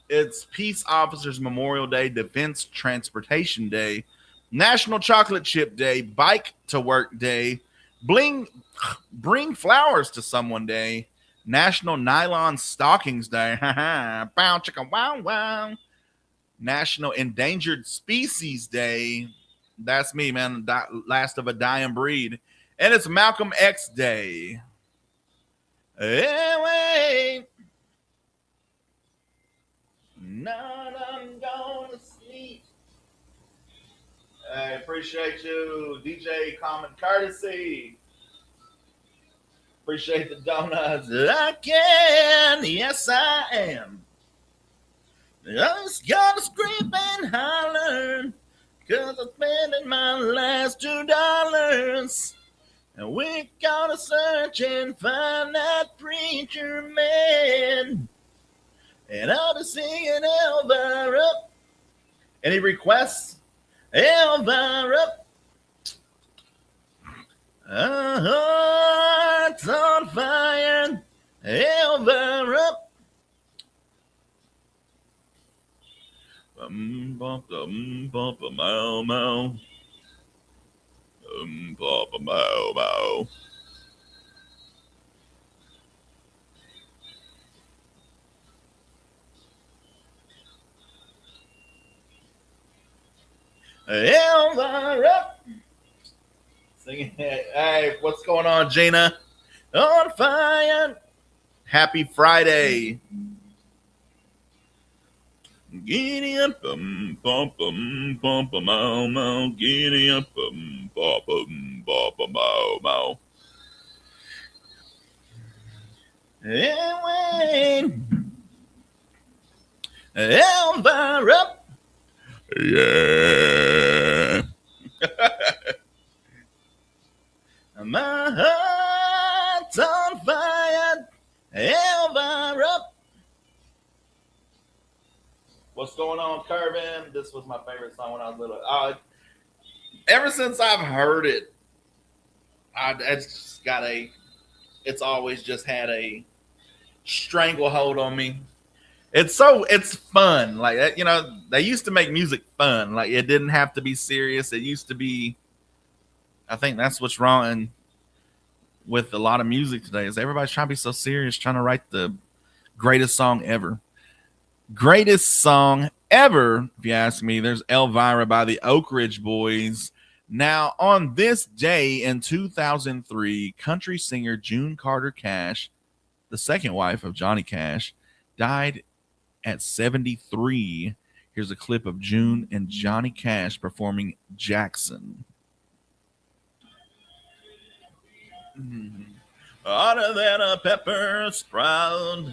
It's Peace Officers Memorial Day, Defense Transportation Day, National Chocolate Chip Day, Bike to Work Day, Bring Flowers to Someone Day, National Nylon Stockings Day, bow chicka wow wow, National Endangered Species Day. That's me, man, last of a dying breed, and it's Malcolm X Day. Anyway, not I'm gonna sleep. I appreciate you, DJ Common Courtesy. Appreciate the donuts. I can, yes I am. I just gotta scream and holler, 'cause I'm spending my last $2. And we gotta search and find that preacher man. And I'll be singing Any requests? Elvira. Hearts on fire. Elvira. Bump, bump, mow, mow. Bump, mow, mow. Elvira. Singing. Hey, what's going on, Gina? On fire. Happy Friday. Giddy up, bum, bum, mow, mow. Giddy up, bum, mow, mow. Elvira. Yeah. My heart's on fire. Elvira. What's going on, Curvin? This was my favorite song when I was little. Ever since I've heard it, it's always just had a stranglehold on me. It's fun. Like, you know, they used to make music fun. Like, it didn't have to be serious. It used to be, I think that's what's wrong with a lot of music today is everybody's trying to be so serious, trying to write the greatest song ever. Greatest song ever, if you ask me. There's Elvira by the Oak Ridge Boys. Now, on this day in 2003, country singer June Carter Cash, the second wife of Johnny Cash, died at 73. Here's a clip of June and Johnny Cash performing Jackson. Hotter than a pepper sprout.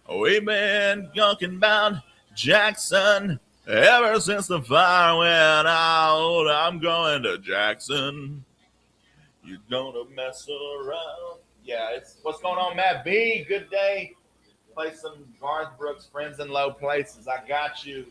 We've been talking about Jackson ever since the fire went out. I'm going to Jackson. You're gonna mess around. Yeah, it's what's going on, Matt B. Good day. Play some Garth Brooks, Friends in Low Places. I got you.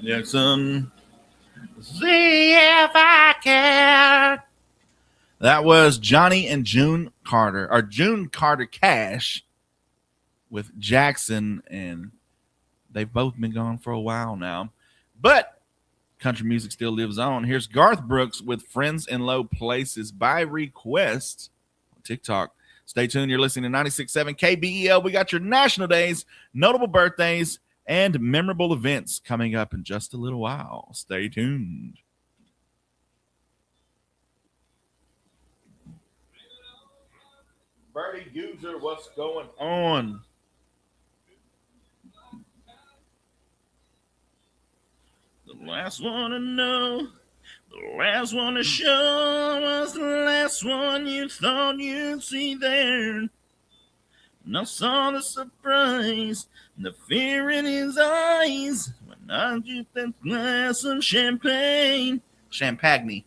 Jackson. See if I care. That was Johnny and June Carter, or June Carter Cash with Jackson, and they've both been gone for a while now. But country music still lives on. Here's Garth Brooks with Friends in Low Places by request on TikTok. Stay tuned. You're listening to 96.7 KBEL. We got your national days, notable birthdays, and memorable events coming up in just a little while. Stay tuned. Bertie Gooser, what's going on? The last one to know, the last one to show was the last one you thought you'd see there. And I saw the surprise, the fear in his eyes when I took that glass of champagne. Champagne.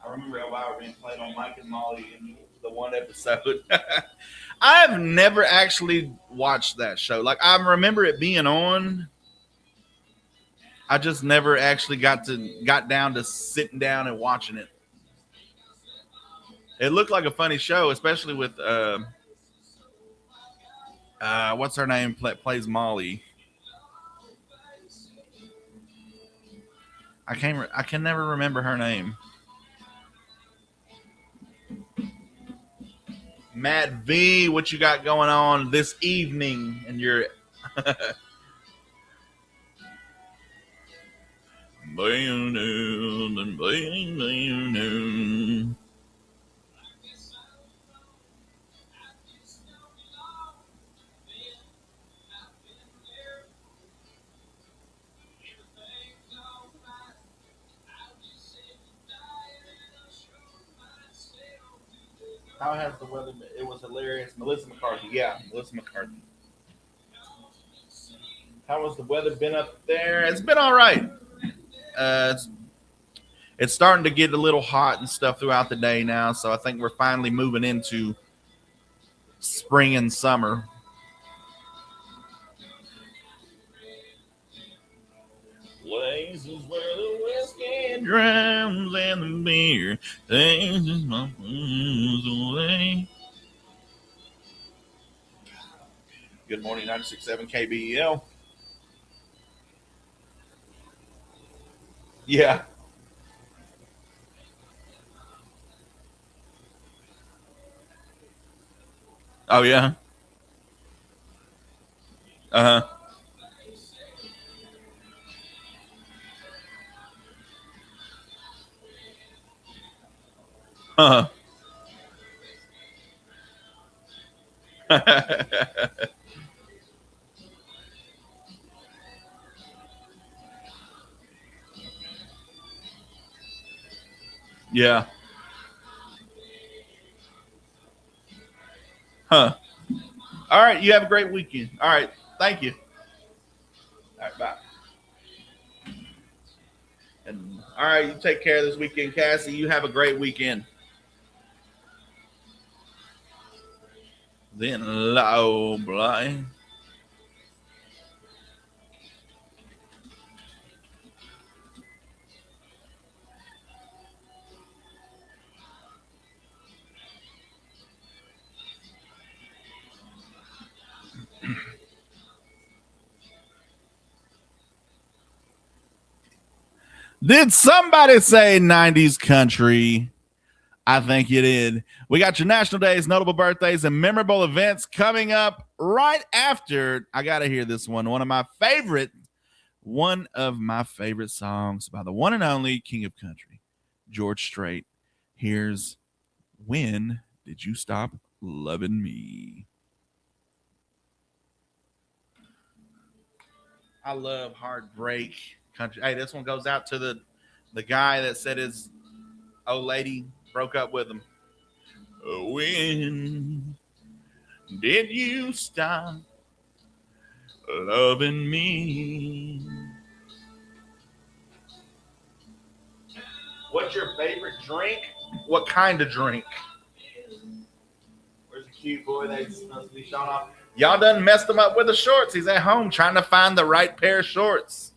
I remember Elvira being played on Mike and Molly in the one episode. I've never actually watched that show. Like, I remember it being on. I just never actually got down to sitting down and watching it. It looked like a funny show, especially with what's her name plays Molly. I can never remember her name. Matt V, what you got going on this evening? And you're How has the weather been? It was hilarious. Melissa McCarthy. Yeah, Melissa McCarthy. How has the weather been up there? It's been all right. Uh, it's, it's starting to get a little hot and stuff throughout the day now, so I think we're finally moving into spring and summer. Places where the whiskey drowns and the beer takes my blues away. Good morning, 96.7 KBEL. Yeah. Oh, yeah. Uh huh. Uh huh. Yeah. Huh. All right. You have a great weekend. All right. Thank you. All right. Bye. And all right. You take care this weekend, Cassie. You have a great weekend. Then low blind. Did somebody say 90s country? I think you did. We got your national days, notable birthdays, and memorable events coming up right after. I got to hear this one. One of my favorite songs by the one and only King of Country, George Strait. Here's When Did You Stop Loving Me? I love heartbreak country. Hey, this one goes out to the guy that said his old lady broke up with him. When did you stop loving me? What's your favorite drink? What kind of drink? Where's the cute boy that's supposed to be showing off? Y'all done messed him up with the shorts. He's at home trying to find the right pair of shorts.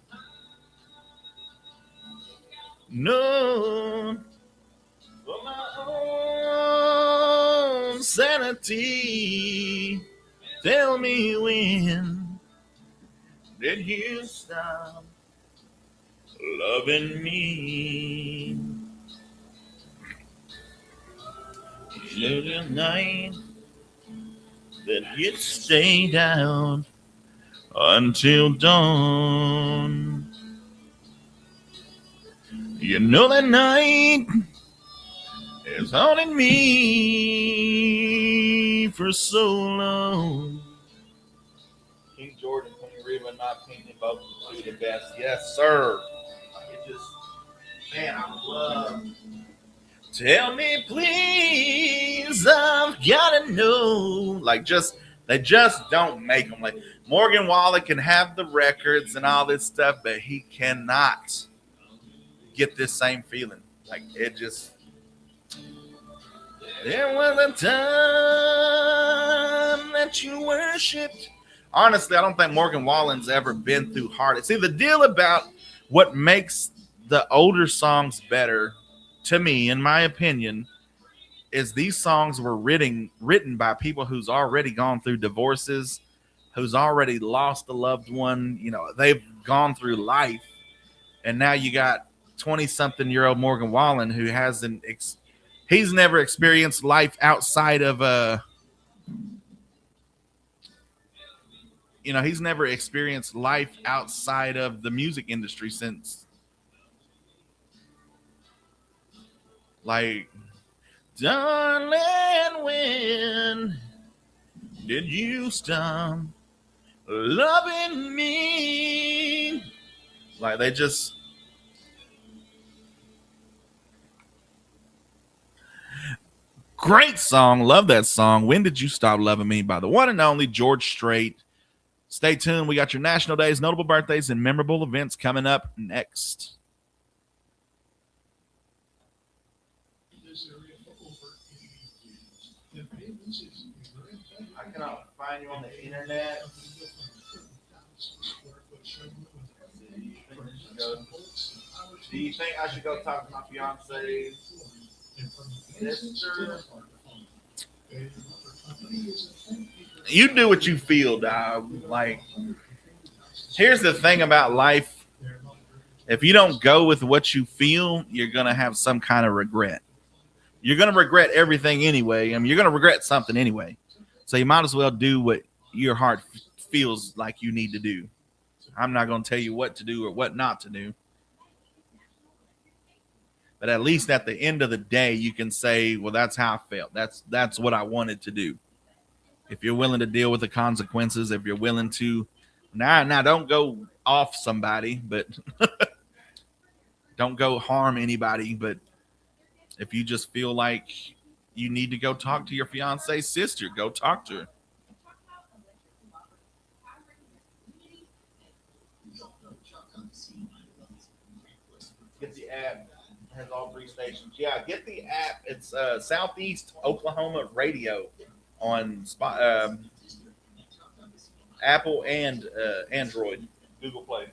No, for my own sanity, tell me when did you stop loving me? The night that you stayed out until dawn. You know that night is haunting me for so long. King George and Queen Reba, in my opinion, both two of the best. Yes, sir. It just, man, I love. Tell me, please, I've gotta know. Like, they just don't make them. Like, Morgan Wallen can have the records and all this stuff, but he cannot get this same feeling. Like, it just. There was a time that you worshipped. Honestly, I don't think Morgan Wallen's ever been through hard. See, the deal about what makes the older songs better, to me, in my opinion, is these songs were written by people who's already gone through divorces, who's already lost a loved one. You know, they've gone through life, and now you got 20-something-year-old Morgan Wallen who hasn't. He's never experienced life outside of he's never experienced life outside of the music industry since, like, darling, when did you stop loving me? Like, they just. Great song. Love that song. When Did You Stop Loving Me by the one and only George Strait. Stay tuned. We got your national days, notable birthdays, and memorable events coming up next. I cannot find you on the internet. Do you think I should go talk to my fiance's sister? You do what you feel, dog. Like, here's the thing about life. If you don't go with what you feel, you're going to have some kind of regret. You're going to regret everything anyway. I mean, you're going to regret something anyway. So you might as well do what your heart feels like you need to do. I'm not going to tell you what to do or what not to do. But at least at the end of the day, you can say, well, that's how I felt. That's what I wanted to do. If you're willing to deal with the consequences, if you're willing to, now don't go off somebody, but don't go harm anybody. But if you just feel like you need to go talk to your fiance's sister, go talk to her. Get the app. It has all 3 stations. Yeah, get the app. It's Southeast Oklahoma Radio on Apple and Android. Google Play.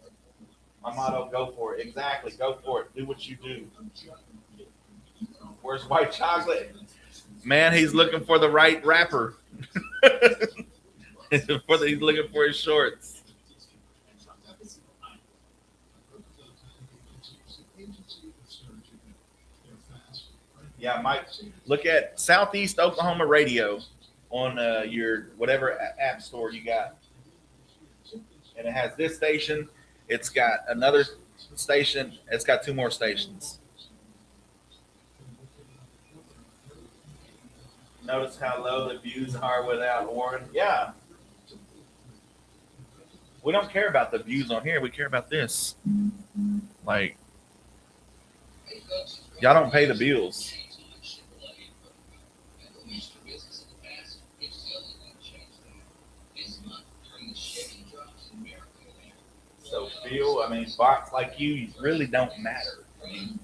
My motto, go for it. Exactly, go for it. Do what you do. Where's White Chocolate? Man, he's looking for the right rapper. He's looking for his shorts. Yeah, Mike, look at Southeast Oklahoma Radio on your whatever app store you got. And it has this station. It's got another station. It's got 2 more stations. Notice how low the views are without Oran. Yeah. We don't care about the views on here. We care about this. Like, y'all don't pay the bills. So Phil, I mean, bots like you really don't matter. I mean,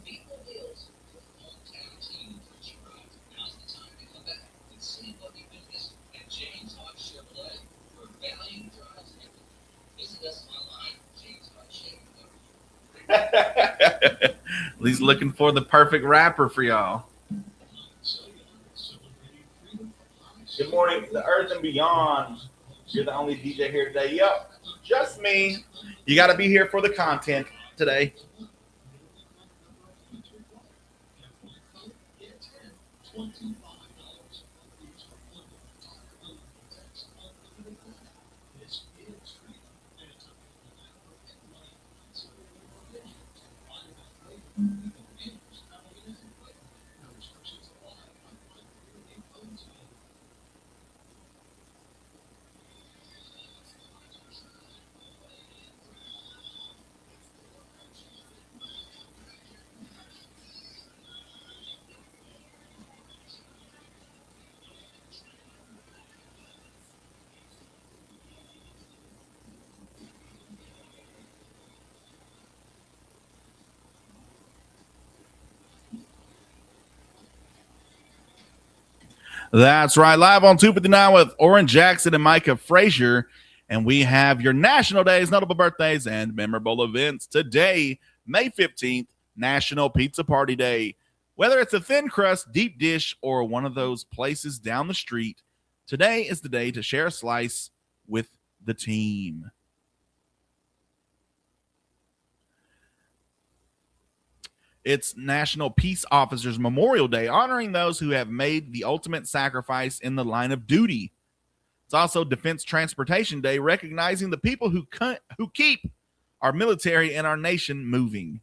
he's looking for the perfect rapper for y'all. Good morning, the Earth and Beyond. You're the only DJ here today. Yep, just me. You got to be here for the content today. That's right. Live on 259 with Oran Jackson and Micah Frazier. And we have your national days, notable birthdays, and memorable events. Today, May 15th, National Pizza Party Day. Whether it's a thin crust, deep dish, or one of those places down the street, today is the day to share a slice with the team. It's National Peace Officers Memorial Day, honoring those who have made the ultimate sacrifice in the line of duty. It's also Defense Transportation Day, recognizing the people who keep our military and our nation moving.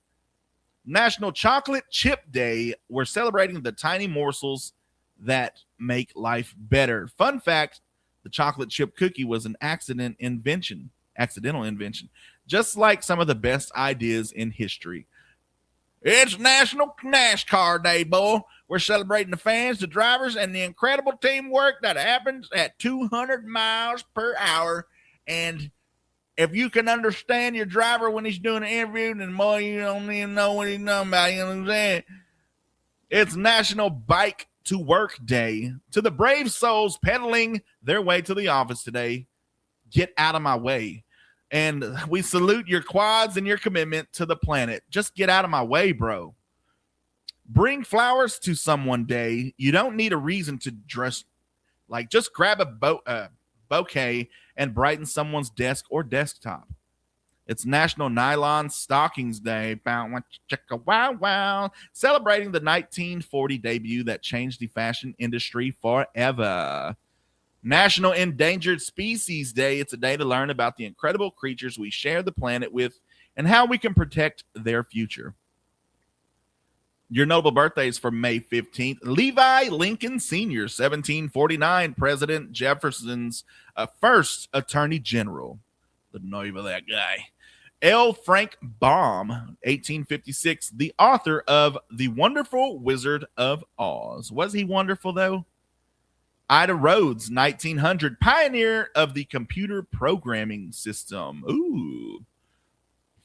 National Chocolate Chip Day, we're celebrating the tiny morsels that make life better. Fun fact, the chocolate chip cookie was an accidental invention, just like some of the best ideas in history. It's National NASCAR Day, boy. We're celebrating the fans, the drivers, and the incredible teamwork that happens at 200 miles per hour. And if you can understand your driver when he's doing an interview, then boy, you don't even know what he's talking about. You know what I'm saying? It's National Bike to Work Day. To the brave souls pedaling their way to the office today, get out of my way. And we salute your quads and your commitment to the planet. Just get out of my way, bro. Bring flowers to someone day. You don't need a reason to dress. Like, just grab a bouquet and brighten someone's desk or desktop. It's National Nylon Stockings Day. Wow, wow. Celebrating the 1940 debut that changed the fashion industry forever. National Endangered Species Day. It's a day to learn about the incredible creatures we share the planet with and how we can protect their future. Your notable birthdays for May 15th. Levi Lincoln Sr., 1749, President Jefferson's first Attorney General. The name of that guy. L. Frank Baum, 1856, the author of The Wonderful Wizard of Oz. Was he wonderful, though? Ida Rhodes, 1900, pioneer of the computer programming system. Ooh.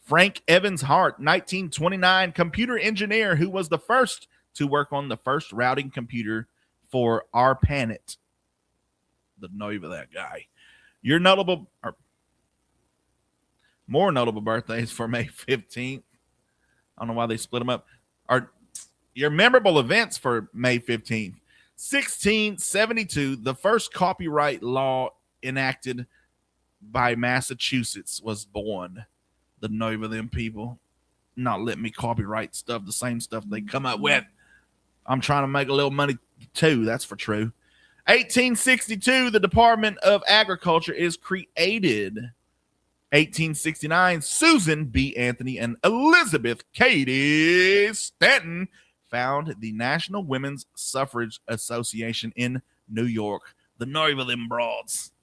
Frank Evans Hart, 1929, computer engineer who was the first to work on the first routing computer for our planet. The name of that guy. Your notable, or more notable birthdays for May 15th. I don't know why they split them up. Are your memorable events for May 15th. 1672, the first copyright law enacted by Massachusetts was born. The name of them people not letting me copyright stuff, the same stuff they come up with. I'm trying to make a little money too. That's for true. 1862, the Department of Agriculture is created. 1869, Susan B. Anthony and Elizabeth Cady Stanton found the National Women's Suffrage Association in New York. The name of them broads.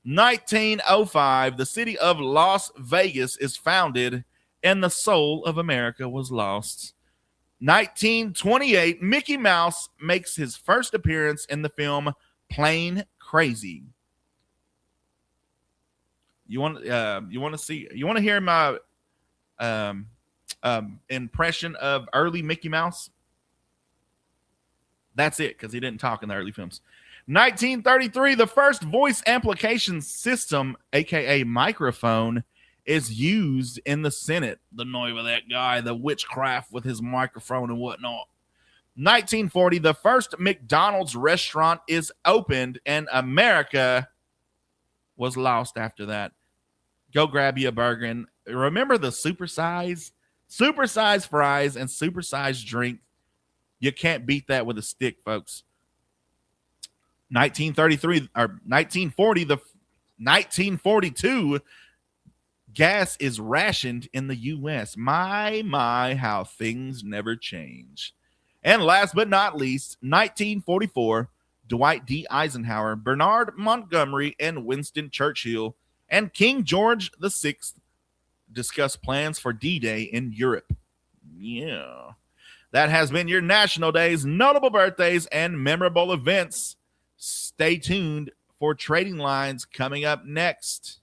1905, the city of Las Vegas is founded and the soul of America was lost. 1928, Mickey Mouse makes his first appearance in the film Plain Crazy. You want to hear my impression of early Mickey Mouse? That's it, because he didn't talk in the early films. 1933, the first voice amplification system, aka microphone, is used in the Senate. The name of that guy, the witchcraft with his microphone and whatnot. 1940, the first McDonald's restaurant is opened, and America was lost after that. Go grab you a burger. And remember the supersize fries and supersized drink. You can't beat that with a stick, folks. 1933 or 1940, the 1942, gas is rationed in the U.S. My, how things never change. And last but not least, 1944, Dwight D. Eisenhower, Bernard Montgomery, and Winston Churchill and King George VI discuss plans for D-Day in Europe. Yeah. That has been your National Days, notable birthdays, and memorable events. Stay tuned for Trading Lines coming up next.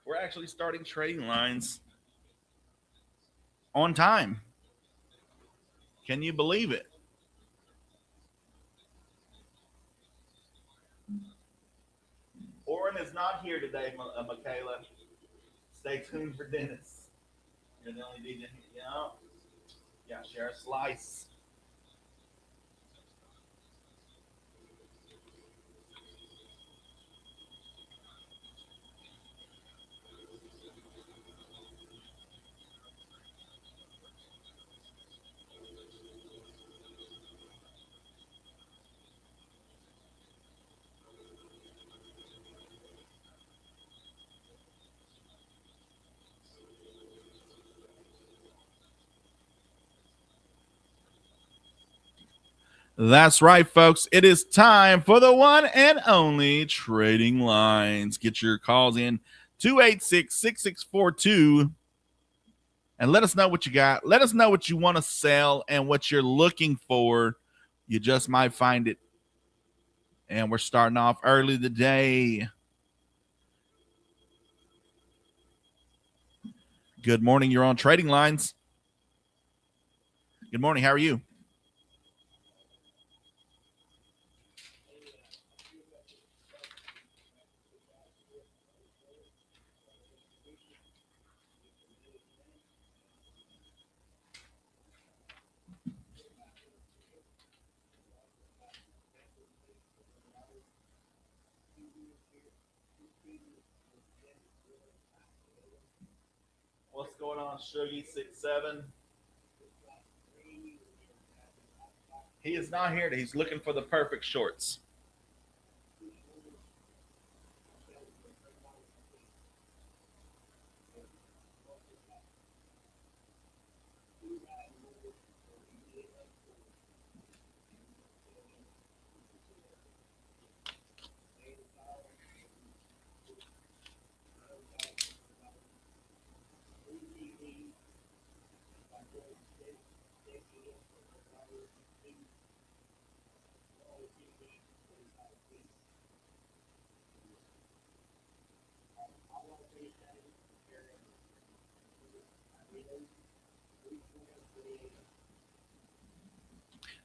We're actually starting Trading Lines on time. Can you believe it? Oran is not here today, Michaela. Stay tuned for Dennis. You're the only DJ. Yeah, share a slice. That's right, folks. It is time for the one and only Trading Lines. Get your calls in 286-6642 and let us know what you got. Let us know what you want to sell and what you're looking for. You just might find it. And we're starting off early today. Good morning. You're on Trading Lines. Good morning. How are you? What's going on, Shuggy67? He is not here. He's looking for the perfect shorts.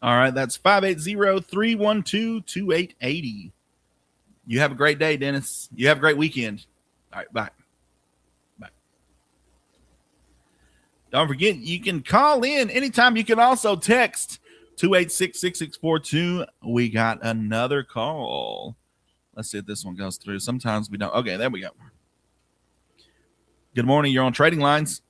All right, that's 580-312-2880. You have a great day, Dennis. You have a great weekend. All right, bye. Bye. Don't forget, you can call in anytime. You can also text 286-6642. We got another call. Let's see if this one goes through. Sometimes we don't. Okay, there we go. Good morning. You're on Trading Lines.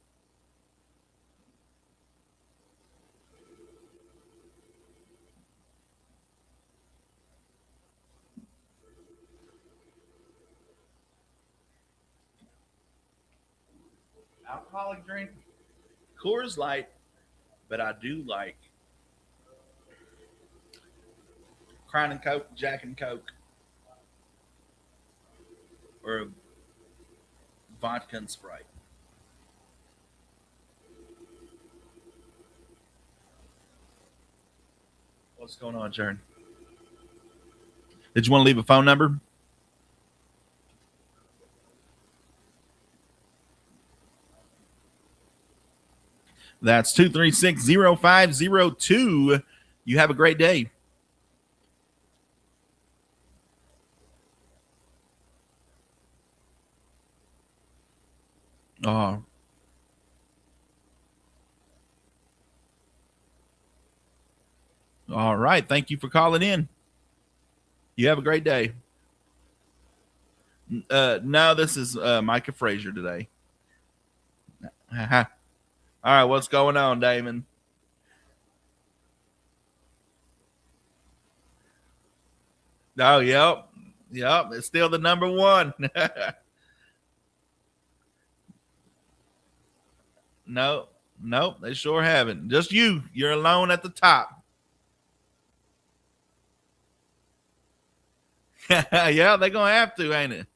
Alcoholic drink, Coors Light, but I do like Crown and Coke, Jack and Coke, or vodka and Sprite. What's going on, Jern? Did you want to leave a phone number? That's 236-0502. You have a great day. Oh. All right. Thank you for calling in. You have a great day. No, this is Micah Frazier today. All right. What's going on, Damon? Oh, yep. Yep. It's still the number one. No, they sure haven't. Just you. You're alone at the top. Yeah, they're going to have to, ain't it?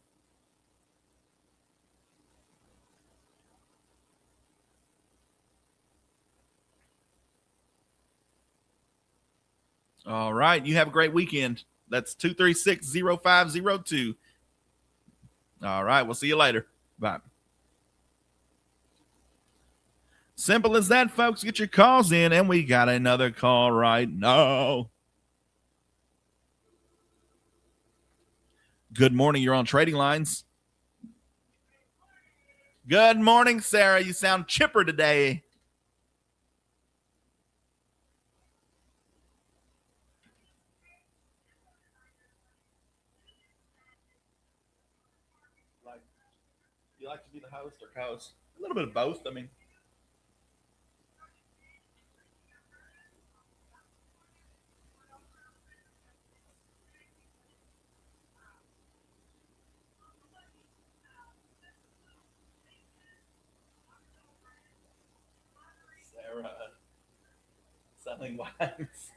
All right. You have a great weekend. That's 236-0502. All right. We'll see you later. Bye. Simple as that, folks. Get your calls in, and we got another call right now. Good morning. You're on Trading Lines. Good morning, Sarah. You sound chipper today. You like to be the host or co-host? A little bit of both. I mean, Sarah, selling wines.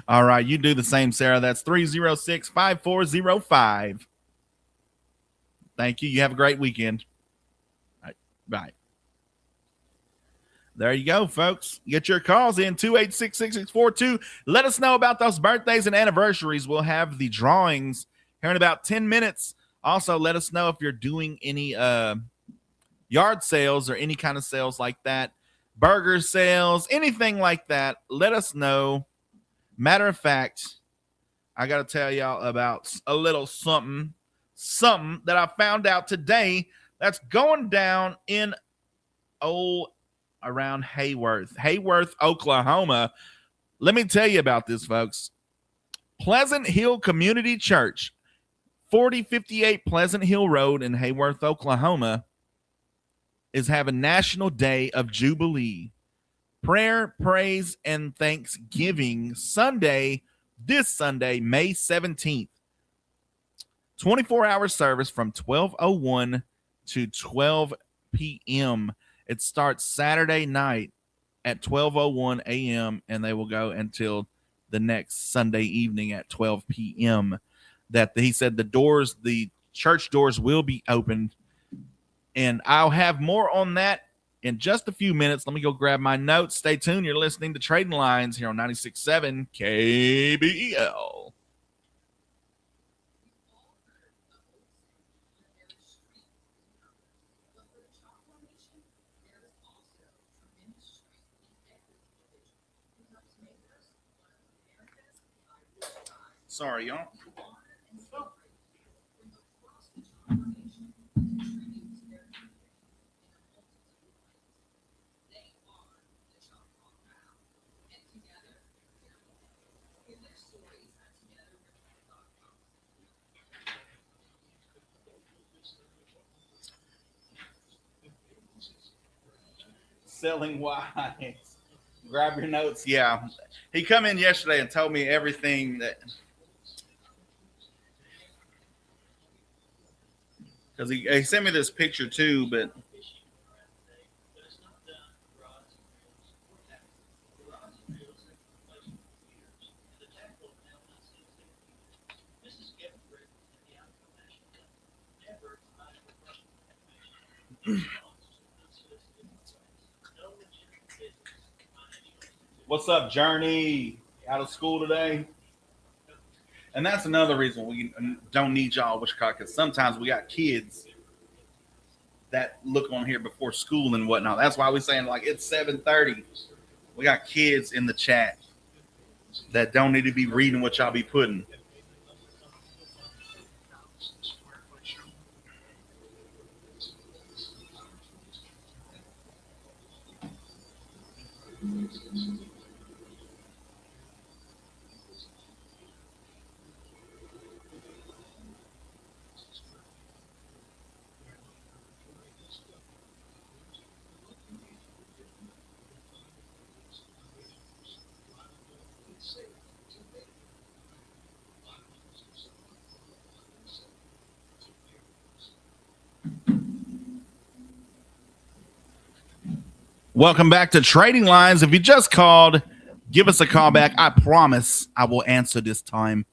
All right, you do the same, Sarah. That's 306-5405. Thank you. You have a great weekend. All right, bye. There you go, folks. Get your calls in 286-6642. Let us know about those birthdays and anniversaries. We'll have the drawings here in about 10 minutes. Also, let us know if you're doing any yard sales or any kind of sales like that, burger sales, anything like that. Let us know. Matter of fact, I got to tell y'all about a little something that I found out today that's going down in around Hayworth, Oklahoma. Let me tell you about this, folks. Pleasant Hill Community Church, 4058 Pleasant Hill Road in Hayworth, Oklahoma, is having National Day of Jubilee. Prayer, praise, and thanksgiving Sunday, this Sunday, May 17th. 24-hour service from 12:01 to 12 p.m. It starts Saturday night at 12:01 a.m. and they will go until the next Sunday evening at 12 p.m. He said the church doors will be opened, and I'll have more on that in just a few minutes. Let me go grab my notes. Stay tuned. You're listening to Trading Lines here on 96.7 KBEL. Sorry, y'all. Selling wise. Grab your notes. Yeah. He come in yesterday and told me everything that, because he sent me this picture too, but what's up, Journey? Out of school today? And that's another reason we don't need y'all, Wichita, because sometimes we got kids that look on here before school and whatnot. That's why we're saying, like, it's 7:30. We got kids in the chat that don't need to be reading what y'all be putting. Welcome back to Trading Lines. If you just called, give us a call back. I promise I will answer this time.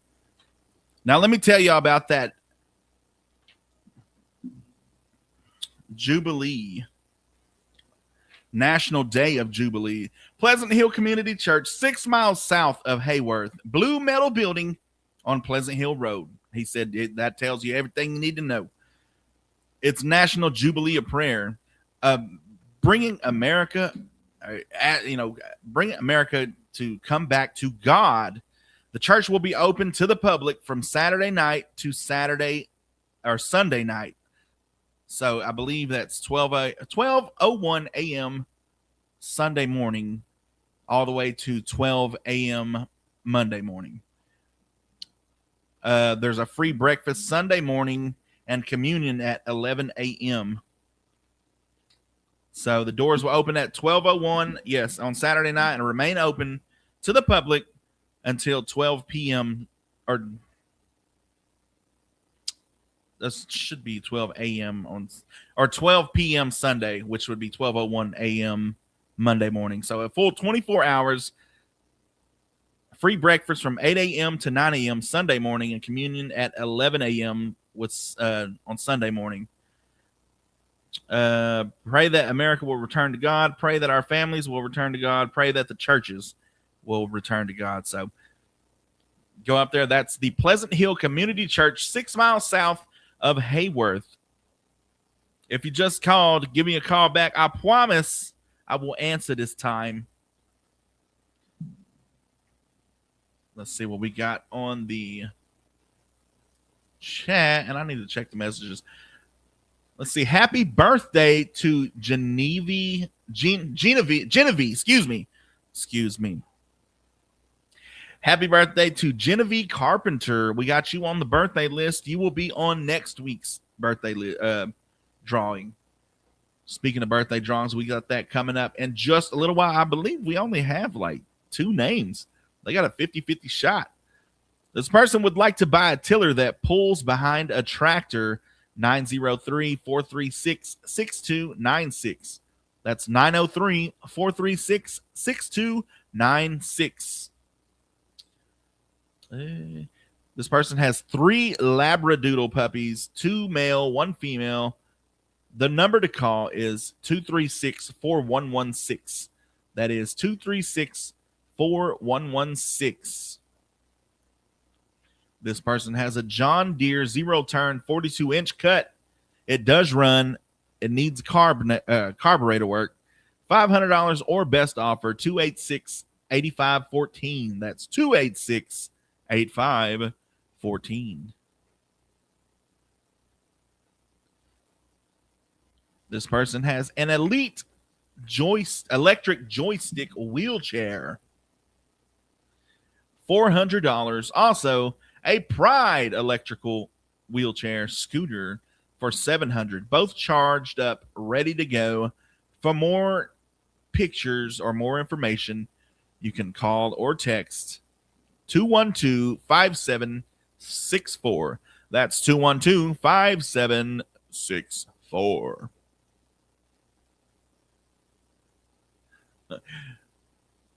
Now, let me tell you about that Jubilee, National Day of Jubilee. Pleasant Hill Community Church, 6 miles south of Hayworth. Blue metal building on Pleasant Hill Road. He said that tells you everything you need to know. It's National Jubilee of Prayer. Bringing America, bringing America to come back to God. The church will be open to the public from Saturday night to Sunday night. So I believe that's 12:01 a.m. Sunday morning, all the way to 12 a.m. Monday morning. There's a free breakfast Sunday morning and communion at 11 a.m. So the doors will open at 12:01, yes, on Saturday night, and remain open to the public until 12 p.m. or this should be 12 a.m. or 12 p.m. Sunday, which would be 12:01 a.m. Monday morning. So a full 24 hours Free breakfast from 8 a.m. to 9 a.m. Sunday morning and communion at 11 a.m. On Sunday morning. Pray that America will return to God. Pray that our families will return to God. Pray that the churches will return to God. So go up there. That's the Pleasant Hill Community Church, 6 miles south of Hayworth. If you just called, give me a call back. I promise I will answer this time. Let's see what we got on the chat. And I need to check the messages. Let's see. Happy birthday to Genevieve. Excuse me. Happy birthday to Genevieve Carpenter. We got you on the birthday list. You will be on next week's birthday drawing. Speaking of birthday drawings, we got that coming up in just a little while. I believe we only have like 2 names. They got a 50-50 shot. This person would like to buy a tiller that pulls behind a tractor. 903-436-6296. That's 903-436-6296. This person has 3 Labradoodle puppies, 2 male, 1 female. The number to call is 236-4116. That is 236-4116. This person has a John Deere 0-turn 42-inch cut. It does run. It needs carburetor work. $500 or best offer, 286-8514. That's 286-8514. This person has an elite electric joystick wheelchair. $400. Also, a Pride electrical wheelchair scooter for $700. Both charged up, ready to go. For more pictures or more information, you can call or text 212-5764. That's 212-5764.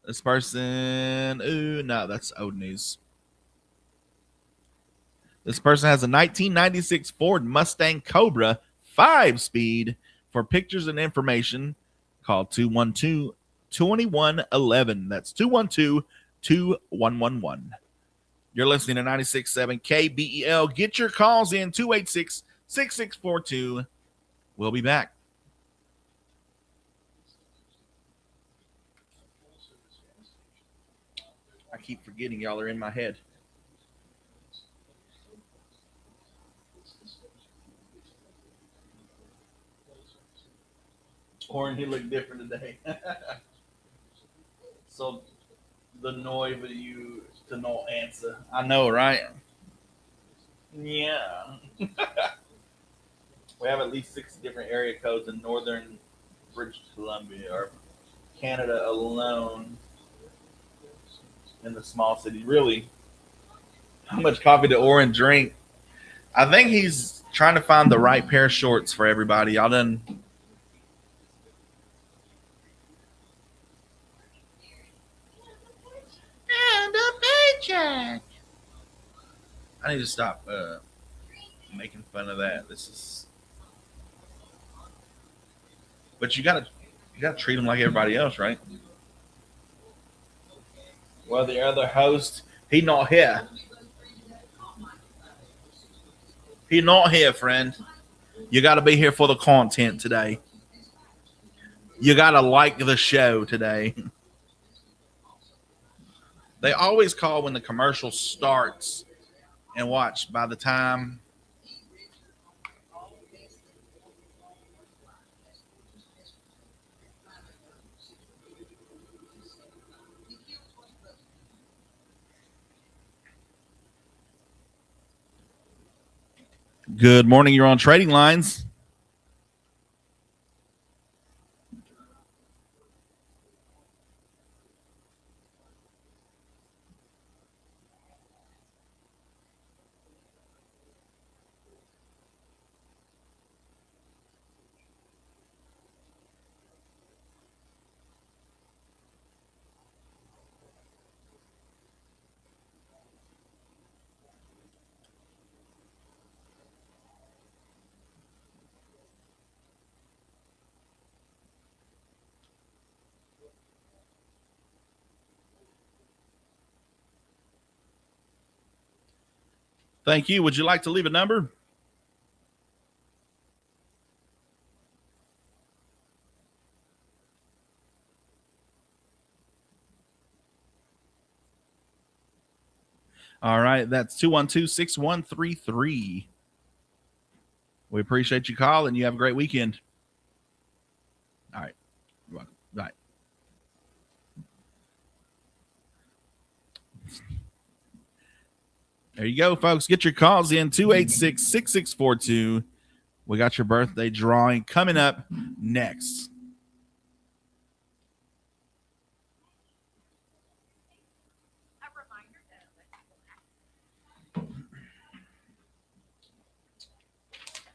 This person, no, that's old news. This person has a 1996 Ford Mustang Cobra 5-speed. For pictures and information, call 212-2111. That's 212-2111. You're listening to 96.7 KBEL. Get your calls in, 286-6642. We'll be back. I keep forgetting y'all are in my head. Oran, he looked different today. So the noise of you to no answer. I know, right? Yeah. We have at least 6 different area codes in northern British Columbia or Canada alone. In the small city. Really, how much coffee did Oran drink? I think he's trying to find the right pair of shorts for everybody. Y'all done. And a paycheck. I need to stop making fun of that. This is. But you gotta treat them like everybody else, right? Well, the other host, he not here. He not here, friend. You got to be here for the content today. You got to like the show today. They always call when the commercial starts, and watch, by the time Good morning. You're on Trading Lines. Thank you. Would you like to leave a number? All right, that's 212-6133. We appreciate you calling. You have a great weekend. All right. You're welcome. Bye. There you go, folks. Get your calls in 286-6642. We got your birthday drawing coming up next.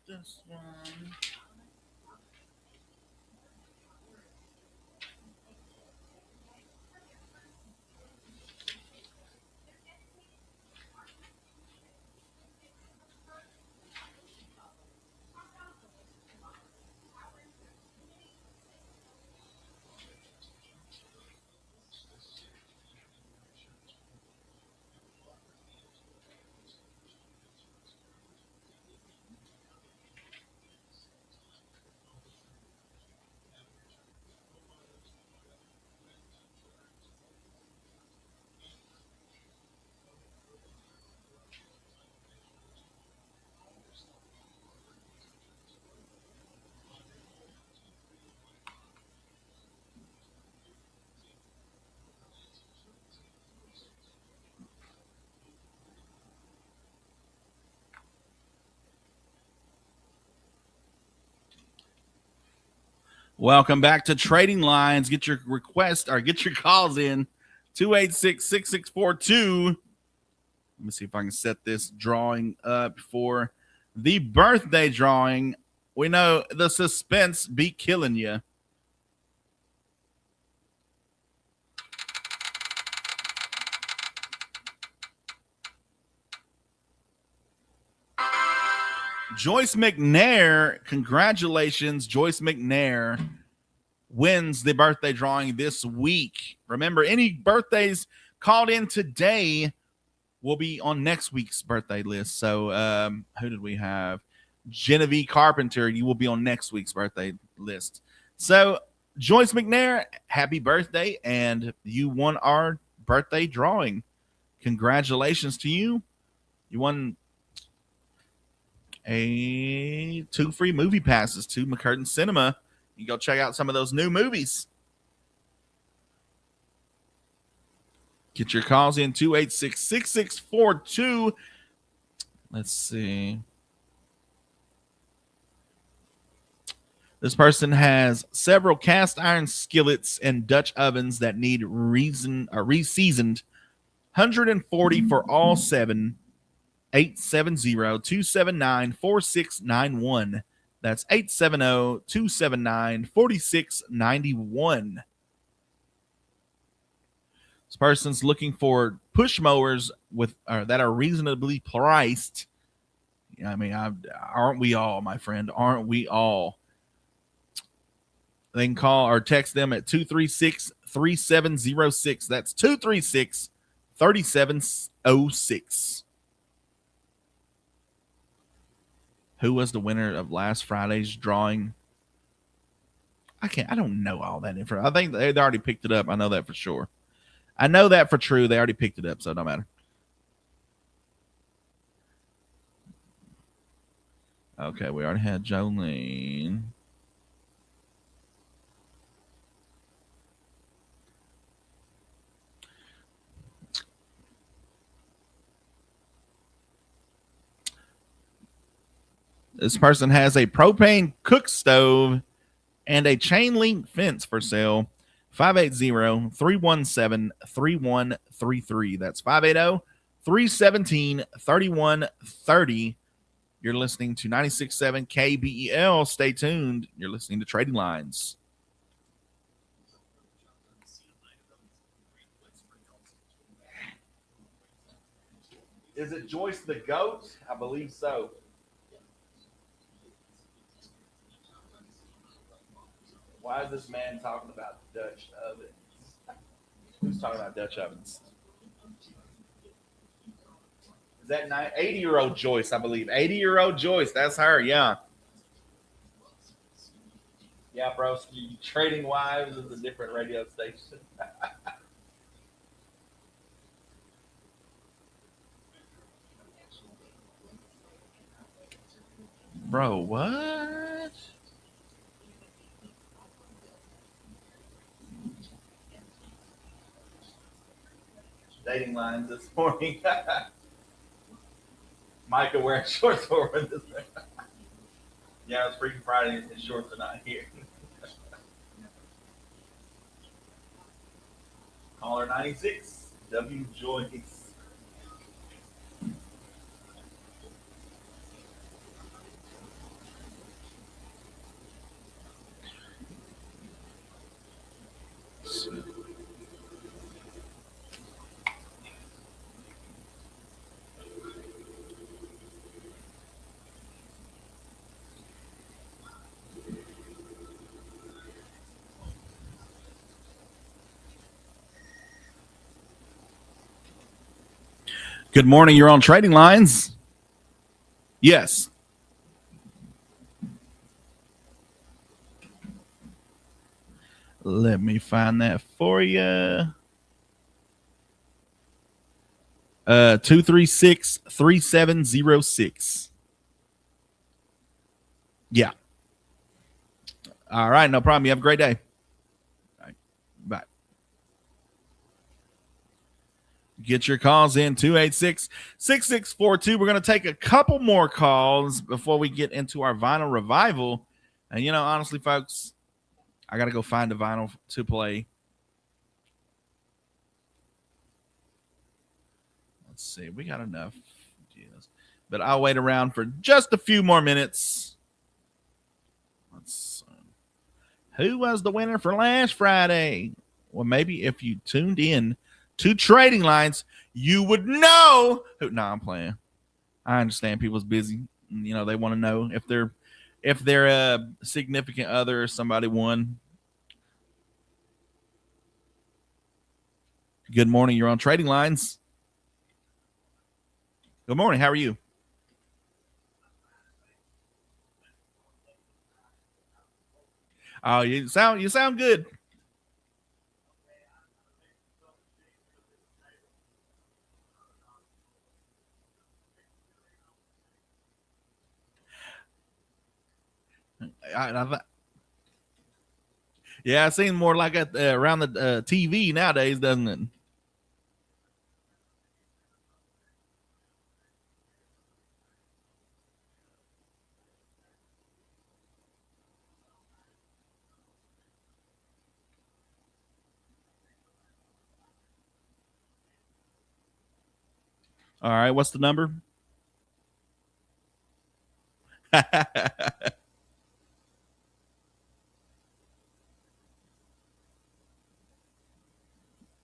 This one. Welcome back to Trading Lines. Get your request or get your calls in 286-6642. Let me see if I can set this drawing up for the birthday drawing. We know the suspense be killing you. Joyce McNair, congratulations. Joyce McNair wins the birthday drawing this week. Remember, any birthdays called in today will be on next week's birthday list. So who did we have? Genevieve Carpenter, you will be on next week's birthday list. So Joyce McNair, happy birthday, and you won our birthday drawing. Congratulations to you. You won 2 free movie passes to McCurtain Cinema. You go check out some of those new movies. Get your calls in 286-6642. Let's see. This person has several cast iron skillets and Dutch ovens that need reseasoned. 140 for all 7. 870-279-4691. That's 870-279-4691. This person's looking for push mowers that are reasonably priced. I mean, aren't we all, my friend? Aren't we all? They can call or text them at 236-3706. That's 236-3706. Who was the winner of last Friday's drawing? I don't know all that info. I think they already picked it up. I know that for sure. I know that for true. They already picked it up, so it don't matter. Okay, we already had Jolene. This person has a propane cook stove and a chain link fence for sale. 580-317-3133. That's 580-317-3130. You're listening to 96.7 KBEL. Stay tuned. You're listening to Trading Lines. Is it Joyce the Goat? I believe so. Why is this man talking about Dutch ovens? Who's talking about Dutch ovens? Is that 80-year-old Joyce, I believe. 80-year-old Joyce. That's her, yeah. Yeah, bro. Trading Wives is a different radio station. Bro, what? Dating lines this morning. Micah wearing shorts over this. Yeah, it's Freaking Friday and his shorts are not here. Caller 96, W. Joyce. Good morning. You're on Trading Lines. Yes. Let me find that for you. 236-3706. Yeah. All right. No problem. You have a great day. All right. Bye. Get your calls in 286-6642. We're going to take a couple more calls before we get into our vinyl revival. And, you know, honestly, folks, I got to go find a vinyl to play. Let's see. We got enough. Yes. But I'll wait around for just a few more minutes. Let's see. Who was the winner for last Friday? Well, maybe if you tuned in to Trading Lines, you would know who. No, I'm playing. I understand people's busy. You know, they want to know if their significant other or somebody won. Good morning. You're on Trading Lines. Good morning. How are you? Oh, you sound good. Yeah, it seems more like around the TV nowadays, doesn't it? All right, what's the number?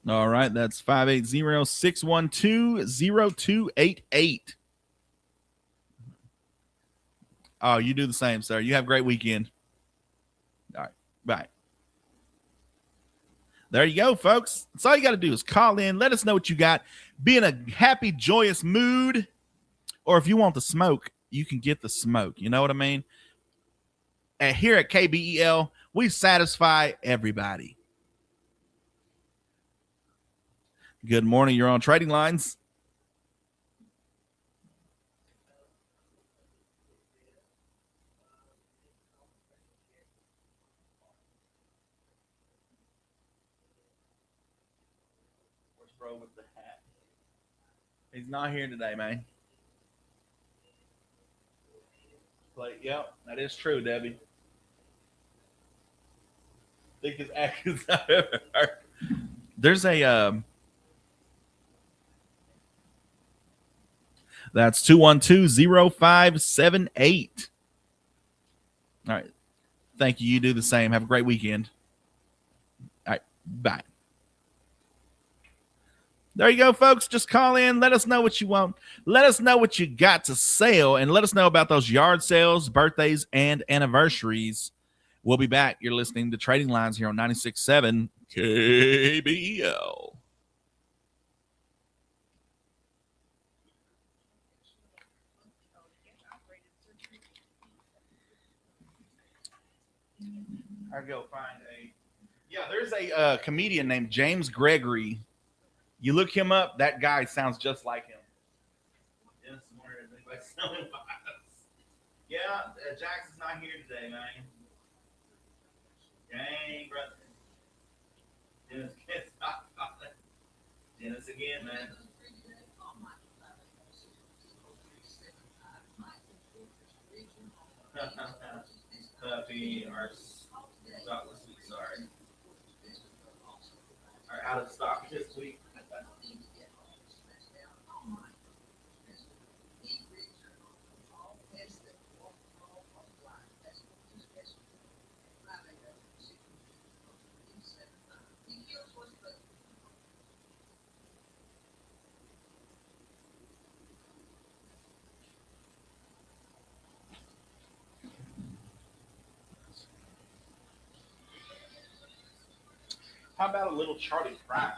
All right, that's 580-612-0288. Oh, you do the same, sir. You have a great weekend. All right, bye. There you go, folks. That's all you got to do is call in. Let us know what you got. Be in a happy, joyous mood. Or if you want the smoke, you can get the smoke. You know what I mean? And here at KBEL, we satisfy everybody. Good morning. You're on Trading Lines. Where's bro with the hat? He's not here today, man. Yep, that is true, Debbie. Think his actions I've ever heard. There's a that's 212-0578. All right. Thank you. You do the same. Have a great weekend. All right. Bye. There you go, folks. Just call in. Let us know what you want. Let us know what you got to sell, and let us know about those yard sales, birthdays, and anniversaries. We'll be back. You're listening to Trading Lines here on 96.7 KBL. I go find a. Yeah, there's a comedian named James Gregory. You look him up. That guy sounds just like him. Dennis is wondering if anybody's selling vibes. Yeah, Jackson's not here today, man. Dang, brother. Dennis can't stop calling. Dennis again, man. Puppy, our chocolate sweet, sorry. Are out of stock this week. How about a little Charlie Pride?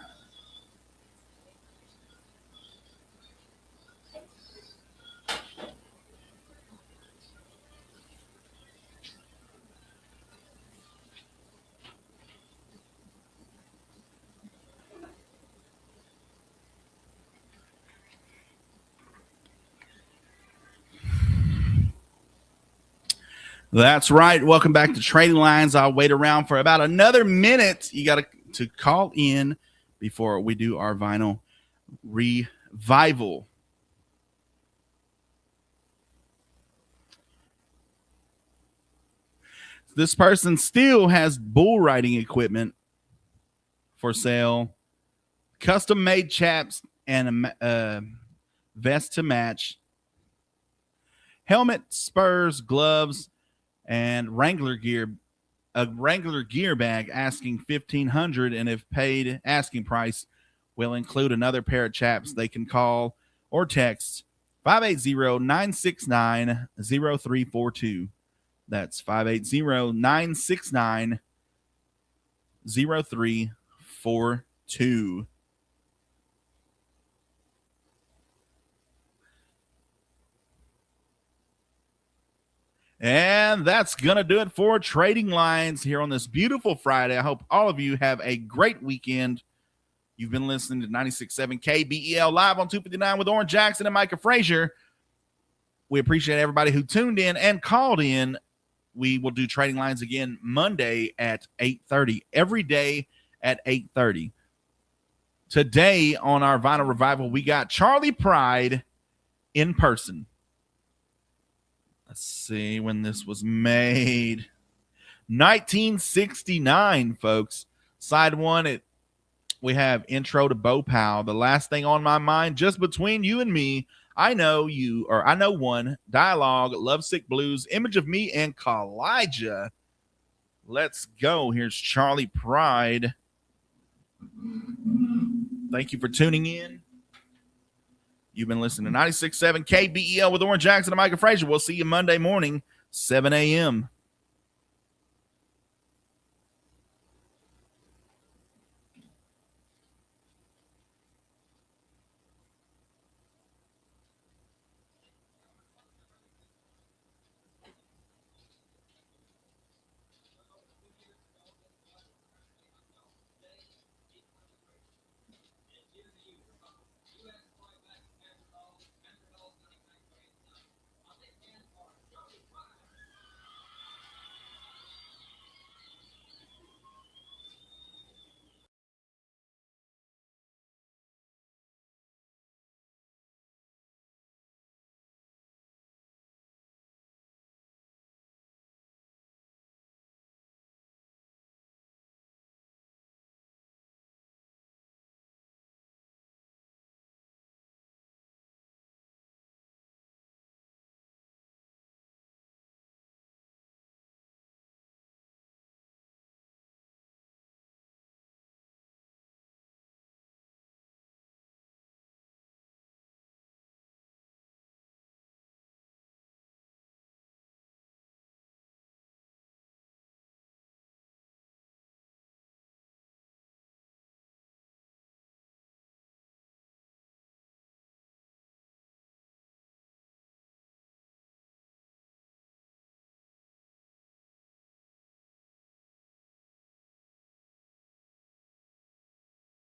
That's right. Welcome back to Trading Lines. I'll wait around for about another minute. You got to call in before we do our vinyl revival. This person still has bull riding equipment for sale, custom made chaps and a vest to match, helmet, spurs, gloves, and Wrangler gear. A Wrangler gear bag asking $1,500, and if paid asking price, will include another pair of chaps. They can call or text 580-969-0342. That's 580-969-0342. And that's going to do it for Trading Lines here on this beautiful Friday. I hope all of you have a great weekend. You've been listening to 96.7 KBEL live on 259 with Oran Jackson and Micah Frazier. We appreciate everybody who tuned in and called in. We will do Trading Lines again Monday at 8:30, every day at 8:30. Today on our Vinyl Revival, we got Charlie Pride in person. Let's see when this was made. 1969, folks. Side one, we have Intro to Bo Pow. The Last Thing on My Mind, Just Between You and Me, I Know You, or I Know One, Dialogue, Lovesick Blues, Image of Me, and Kalijah. Let's go. Here's Charlie Pride. Thank you for tuning in. You've been listening to 96.7 KBEL with Oran Jackson and Micah Frazier. We'll see you Monday morning, 7 a.m.